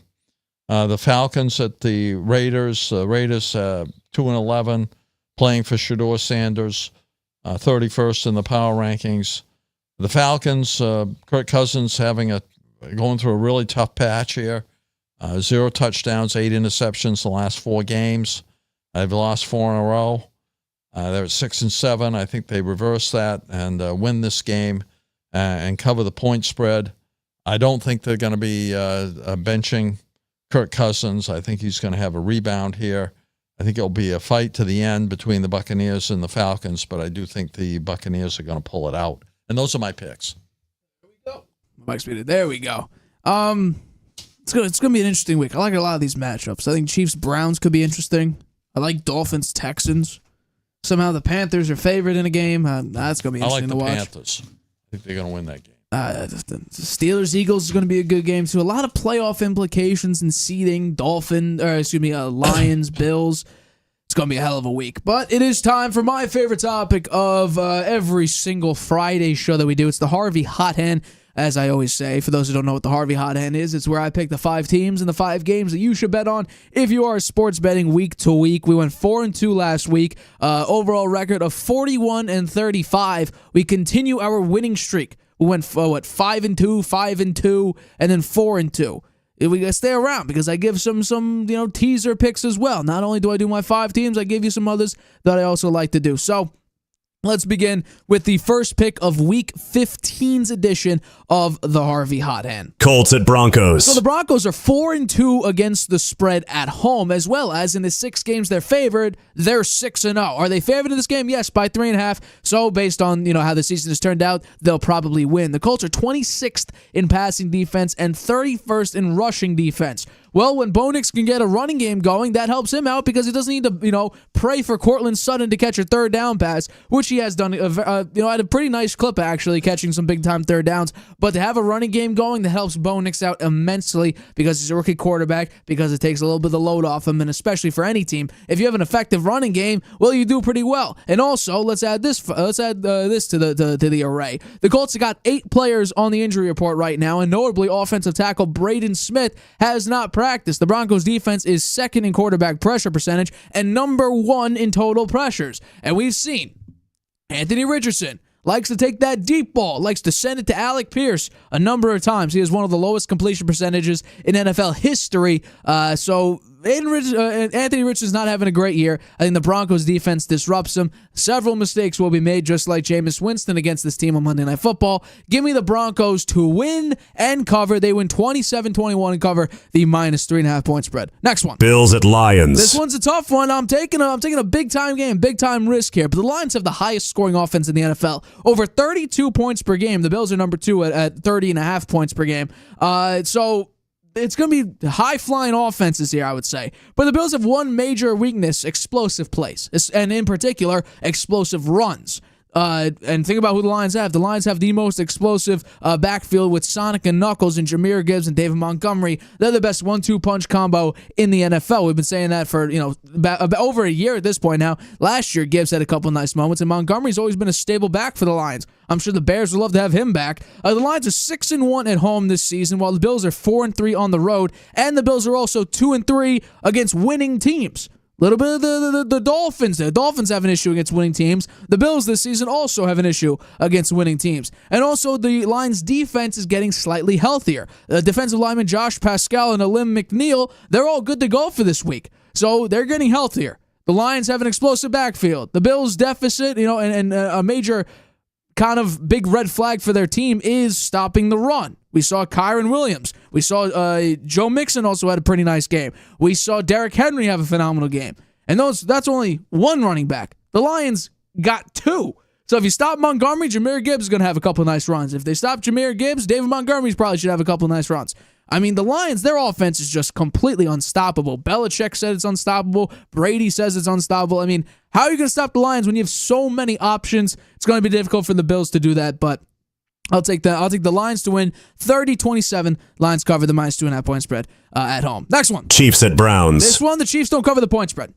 The Falcons at the Raiders. Raiders 2-11, playing for Shedeur Sanders, 31st in the power rankings. The Falcons, Kirk Cousins going through a really tough patch here. 0 touchdowns, 8 interceptions the last 4 games. They've lost 4 in a row. They're at 6-7. I think they reverse that and win this game and cover the point spread. I don't think they're going to be benching Kirk Cousins. I think he's going to have a rebound here. I think it'll be a fight to the end between the Buccaneers and the Falcons, but I do think the Buccaneers are going to pull it out. And those are my picks. There we go. Mike's muted. There we go. It's going to be an interesting week. I like a lot of these matchups. I think Chiefs-Browns could be interesting. I like Dolphins-Texans. Somehow the Panthers are favored in a game. That's going to be interesting to watch. I like the Panthers. I think they're going to win that game. The Steelers-Eagles is going to be a good game, too. A lot of playoff implications in seeding. Lions, Bills. It's going to be a hell of a week. But it is time for my favorite topic of every single Friday show that we do. It's the Harvey Hot Hand, as I always say. For those who don't know what the Harvey Hot Hand is, it's where I pick the 5 teams and the 5 games that you should bet on if you are sports betting week to week. We went 4-2 last week. Overall record of 41-35. We continue our winning streak. We went 5-2, 5-2, and then 4-2. We gotta stay around because I give some teaser picks as well. Not only do I do my 5 teams, I give you some others that I also like to do. So Let's begin with the first pick of Week 15's edition of the Harvey Hot Hand. Colts at Broncos. So the Broncos are 4-2 against the spread at home, as well as in the 6 games they're favored, they're 6-0. Are they favored in this game? Yes, by 3.5. So based on how the season has turned out, they'll probably win. The Colts are 26th in passing defense and 31st in rushing defense. Well, when Bo Nix can get a running game going, that helps him out because he doesn't need to, pray for Cortland Sutton to catch a third down pass, which he has done, at a pretty nice clip, actually, catching some big-time third downs. But to have a running game going, that helps Bo Nix out immensely because he's a rookie quarterback, because it takes a little bit of the load off him, and especially for any team, if you have an effective running game, well, you do pretty well. And also, let's add this to the array. The Colts have got 8 players on the injury report right now, and notably, offensive tackle Braden Smith has not practiced. The Broncos defense is second in quarterback pressure percentage and number 1 in total pressures. And we've seen Anthony Richardson likes to take that deep ball, likes to send it to Alec Pierce a number of times. He has one of the lowest completion percentages in NFL history. Anthony Richardson's not having a great year. I think the Broncos defense disrupts him. Several mistakes will be made, just like Jameis Winston against this team on Monday Night Football. Give me the Broncos to win and cover. They win 27-21 and cover the minus 3.5 point spread. Next one. Bills at Lions. This one's a tough one. I'm taking a big-time game, big-time risk here. But the Lions have the highest scoring offense in the NFL. Over 32 points per game. The Bills are number 2 at 30.5 points per game. So it's going to be high-flying offenses here, I would say. But the Bills have one major weakness: explosive plays, and in particular, explosive runs. And think about who the Lions have. The Lions have the most explosive backfield with Sonic and Knuckles and Jahmyr Gibbs and David Montgomery. They're the best 1-2 punch combo in the NFL. We've been saying that for about over a year at this point now. Last year, Gibbs had a couple nice moments, and Montgomery's always been a stable back for the Lions. I'm sure the Bears would love to have him back. The Lions are 6-1 at home this season, while the Bills are 4-3 on the road, and the Bills are also 2-3 against winning teams. A little bit of the Dolphins. The Dolphins have an issue against winning teams. The Bills this season also have an issue against winning teams. And also, the Lions' defense is getting slightly healthier. The defensive lineman Josh Pascal and Alim McNeil, they're all good to go for this week. So they're getting healthier. The Lions have an explosive backfield. The Bills' deficit, and a major kind of big red flag for their team is stopping the run. We saw Kyron Williams. We saw Joe Mixon also had a pretty nice game. We saw Derrick Henry have a phenomenal game. And that's only one running back. The Lions got 2. So if you stop Montgomery, Jahmyr Gibbs is going to have a couple of nice runs. If they stop Jahmyr Gibbs, David Montgomery probably should have a couple of nice runs. I mean, the Lions, their offense is just completely unstoppable. Belichick said it's unstoppable. Brady says it's unstoppable. I mean, how are you going to stop the Lions when you have so many options? It's going to be difficult for the Bills to do that, but I'll take the Lions to win 30-27. Lions cover the minus 2.5 point spread at home. Next one. Chiefs at Browns. This one, the Chiefs don't cover the point spread.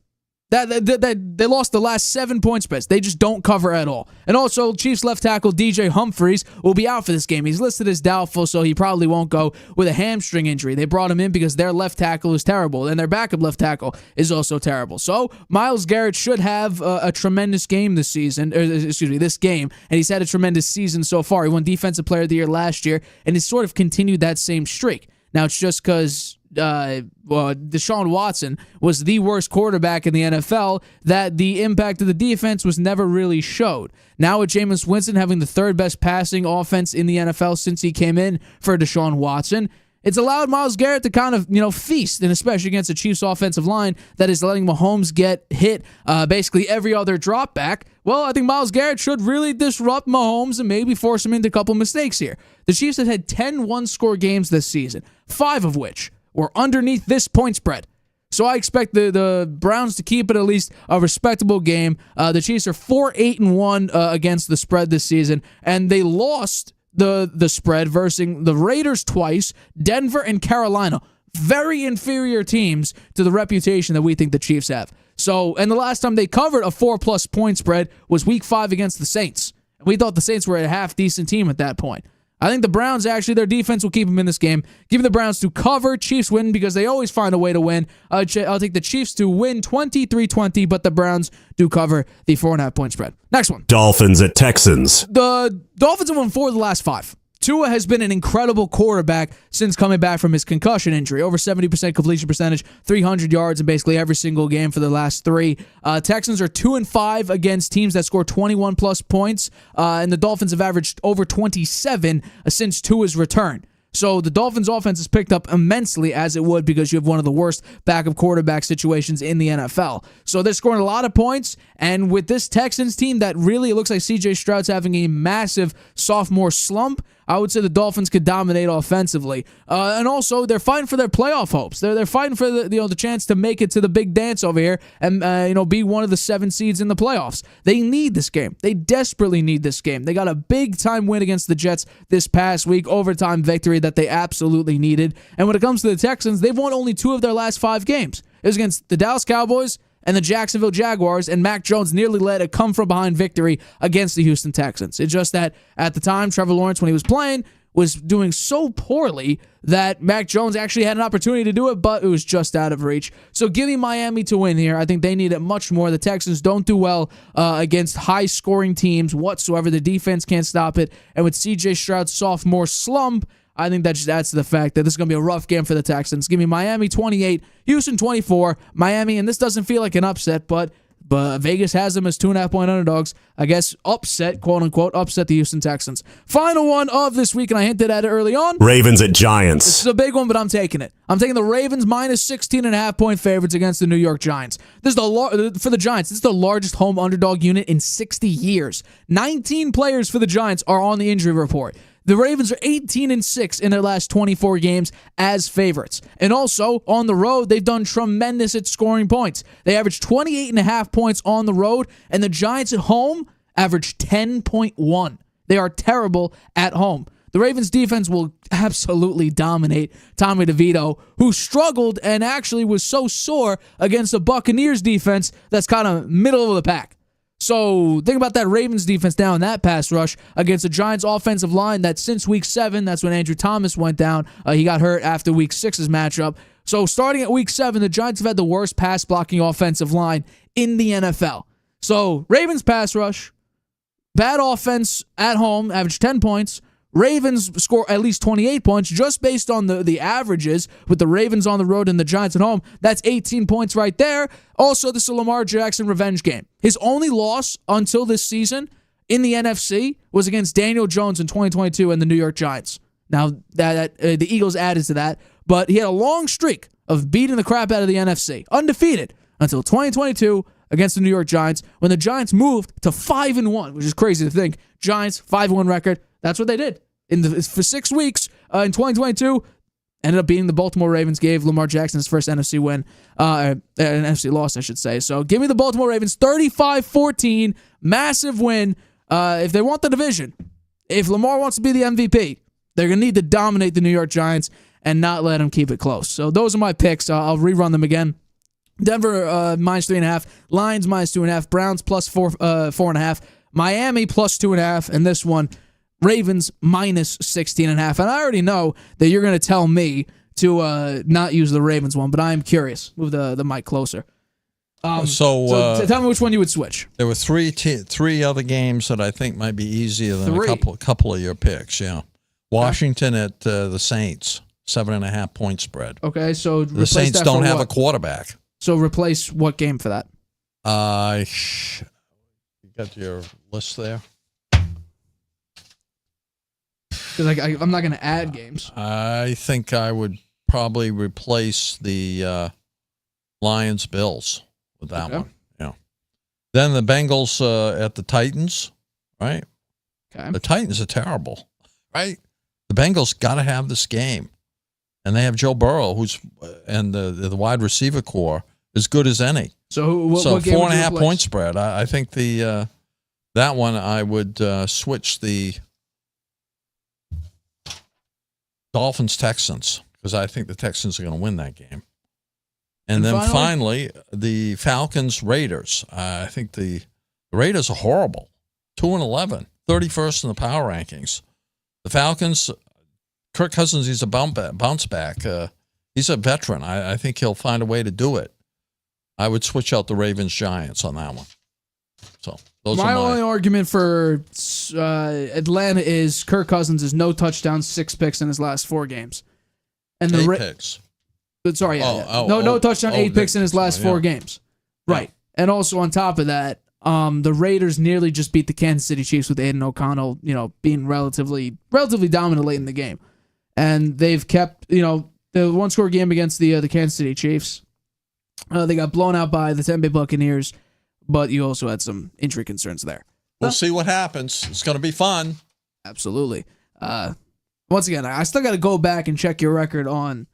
They lost the last 7 point spreads. They just don't cover at all. And also, Chiefs left tackle DJ Humphries will be out for this game. He's listed as doubtful, so he probably won't go with a hamstring injury. They brought him in because their left tackle is terrible, and their backup left tackle is also terrible. So Myles Garrett should have a tremendous game this season, this game, and he's had a tremendous season so far. He won Defensive Player of the Year last year, and he's sort of continued that same streak. Now, it's just because Deshaun Watson was the worst quarterback in the NFL that the impact of the defense was never really showed. Now with Jameis Winston having the 3rd best passing offense in the NFL since he came in for Deshaun Watson, it's allowed Myles Garrett to kind of, feast, and especially against the Chiefs' offensive line that is letting Mahomes get hit basically every other drop back. Well, I think Myles Garrett should really disrupt Mahomes and maybe force him into a couple mistakes here. The Chiefs have had 10 one-score games this season, 5 of which were underneath this point spread. So I expect the Browns to keep it at least a respectable game. The Chiefs are 4-8-1 against the spread this season, and they lost the spread versus the Raiders twice, Denver and Carolina. Very inferior teams to the reputation that we think the Chiefs have. So, and the last time they covered a 4+ point spread was Week 5 against the Saints. We thought the Saints were a half-decent team at that point. I think the Browns, actually, their defense will keep them in this game. Give me the Browns to cover. Chiefs win because they always find a way to win. I'll take the Chiefs to win 23-20, but the Browns do cover the 4.5 point spread. Next one. Dolphins at Texans. The Dolphins have won 4 of the last 5. Tua has been an incredible quarterback since coming back from his concussion injury. Over 70% completion percentage, 300 yards in basically every single game for the last 3. Texans are 2-5 against teams that score 21-plus points, and the Dolphins have averaged over 27 since Tua's return. So the Dolphins' offense has picked up immensely, as it would, because you have one of the worst backup quarterback situations in the NFL. So they're scoring a lot of points, and with this Texans team that really, it looks like C.J. Stroud's having a massive sophomore slump, I would say the Dolphins could dominate offensively. And also, they're fighting for their playoff hopes. They're fighting for the chance to make it to the big dance over here and be one of the 7 seeds in the playoffs. They need this game. They desperately need this game. They got a big-time win against the Jets this past week, overtime victory that they absolutely needed. And when it comes to the Texans, they've won only 2 of their last 5 games. It was against the Dallas Cowboys and the Jacksonville Jaguars, and Mac Jones nearly led a come-from-behind victory against the Houston Texans. It's just that at the time, Trevor Lawrence, when he was playing, was doing so poorly that Mac Jones actually had an opportunity to do it, but it was just out of reach. So give me Miami to win here. I think they need it much more. The Texans don't do well against high-scoring teams whatsoever. The defense can't stop it, and with C.J. Stroud's sophomore slump, I think that just adds to the fact that this is going to be a rough game for the Texans. Give me Miami 28, Houston 24. Miami, and this doesn't feel like an upset, but Vegas has them as 2.5-point underdogs. I guess upset, quote-unquote, upset the Houston Texans. Final one of this week, and I hinted at it early on. Ravens at Giants. This is a big one, but I'm taking it. I'm taking the Ravens minus 16.5-point favorites against the New York Giants. This is for the Giants. This is the largest home underdog unit in 60 years. 19 players for the Giants are on the injury report. The Ravens are 18-6 in their last 24 games as favorites. And also, on the road, they've done tremendous at scoring points. They average 28.5 points on the road, and the Giants at home average 10.1. They are terrible at home. The Ravens defense will absolutely dominate Tommy DeVito, who struggled and actually was so sore against the Buccaneers defense that's kind of middle of the pack. So think about that Ravens defense down in that pass rush against the Giants offensive line that since week 7, that's when Andrew Thomas went down. He got hurt after week 6's matchup. So starting at week 7, the Giants have had the worst pass blocking offensive line in the NFL. So Ravens pass rush, bad offense at home, average 10 points. Ravens score at least 28 points just based on the averages with the Ravens on the road and the Giants at home. That's 18 points right there. Also, this is a Lamar Jackson revenge game. His only loss until this season in the NFC was against Daniel Jones in 2022 and the New York Giants. Now, the Eagles added to that, but he had a long streak of beating the crap out of the NFC, undefeated until 2022 against the New York Giants when the Giants moved to 5-1, which is crazy to think. Giants, 5-1 record. That's what they did. For 6 weeks in 2022, ended up beating the Baltimore Ravens, gave Lamar Jackson his first NFC win, an NFC loss, I should say. So give me the Baltimore Ravens, 35-14, massive win. If they want the division, if Lamar wants to be the MVP, they're going to need to dominate the New York Giants and not let them keep it close. So those are my picks. I'll rerun them again. Denver minus 3.5, Lions minus 2.5, Browns plus 4.5, Miami plus 2.5, and this one, Ravens minus 16.5. And I already know that you're going to tell me to not use the Ravens one, but I am curious. Move the mic closer. So tell me which one you would switch. There were three other games that I think might be easier than a couple of your picks. Yeah, Washington at the Saints, 7.5 point spread. Okay, so the Saints don't have a quarterback. So replace what game for that? You got your list there. Because I'm not going to add games. I think I would probably replace the Lions-Bills with that one. Yeah. Then the Bengals at the Titans, right? Okay. The Titans are terrible, right? The Bengals got to have this game, and they have Joe Burrow, and the wide receiver core as good as any. So what game 4.5 point spread. I think that one I would switch the Dolphins-Texans, because I think the Texans are going to win that game. And then finally, the Falcons-Raiders. I think the Raiders are horrible. 2-11, 31st in the power rankings. The Falcons, Kirk Cousins, he's a bounce back. He's a veteran. I think he'll find a way to do it. I would switch out the Ravens-Giants on that one. So those My are only argument for Atlanta is Kirk Cousins is no touchdowns, 6 picks in his last 4 games. And the 8 picks. Sorry, no touchdown, 8 picks in his last 4 games. Right. And also on top of that, the Raiders nearly just beat the Kansas City Chiefs with Aiden O'Connell, being relatively dominant late in the game. And they've kept, the one-score game against the Kansas City Chiefs. They got blown out by the Tampa Bay Buccaneers, but you also had some injury concerns there. We'll see what happens. It's going to be fun. Absolutely. Once again, I still got to go back and check your record on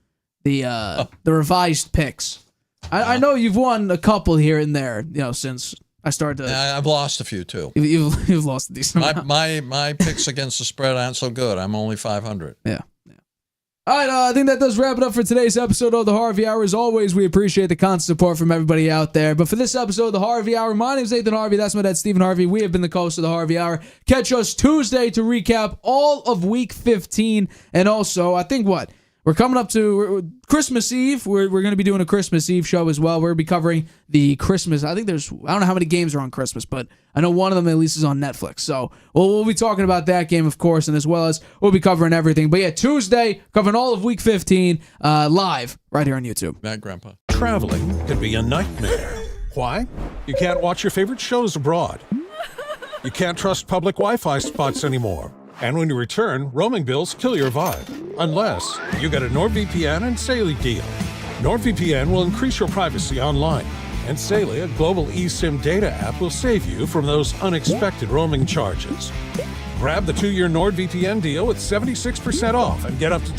the revised picks. I know you've won a couple here and there, since I started to. I've lost a few too. You've lost a decent amount. My picks against the spread aren't so good. I'm only 500. Yeah. All right, I think that does wrap it up for today's episode of the Harvey Hour. As always, we appreciate the constant support from everybody out there. But for this episode of the Harvey Hour, my name is Stephen Harvey. That's my dad, Stephen Harvey. We have been the host of the Harvey Hour. Catch us Tuesday to recap all of Week 15. And also, I think we're coming up to Christmas Eve. We're going to be doing a Christmas Eve show as well. We're going to be covering the Christmas. I don't know how many games are on Christmas, but I know one of them at least is on Netflix. So we'll be talking about that game, of course, and as well as we'll be covering everything. But yeah, Tuesday, covering all of Week 15 live right here on YouTube. Matt, Grandpa. Traveling can be a nightmare. Why? You can't watch your favorite shows abroad. You can't trust public Wi-Fi spots anymore. And when you return, roaming bills kill your vibe. Unless you get a NordVPN and Saley deal. NordVPN will increase your privacy online. And Saley, a global eSIM data app, will save you from those unexpected roaming charges. Grab the 2-year NordVPN deal with 76% off and get up to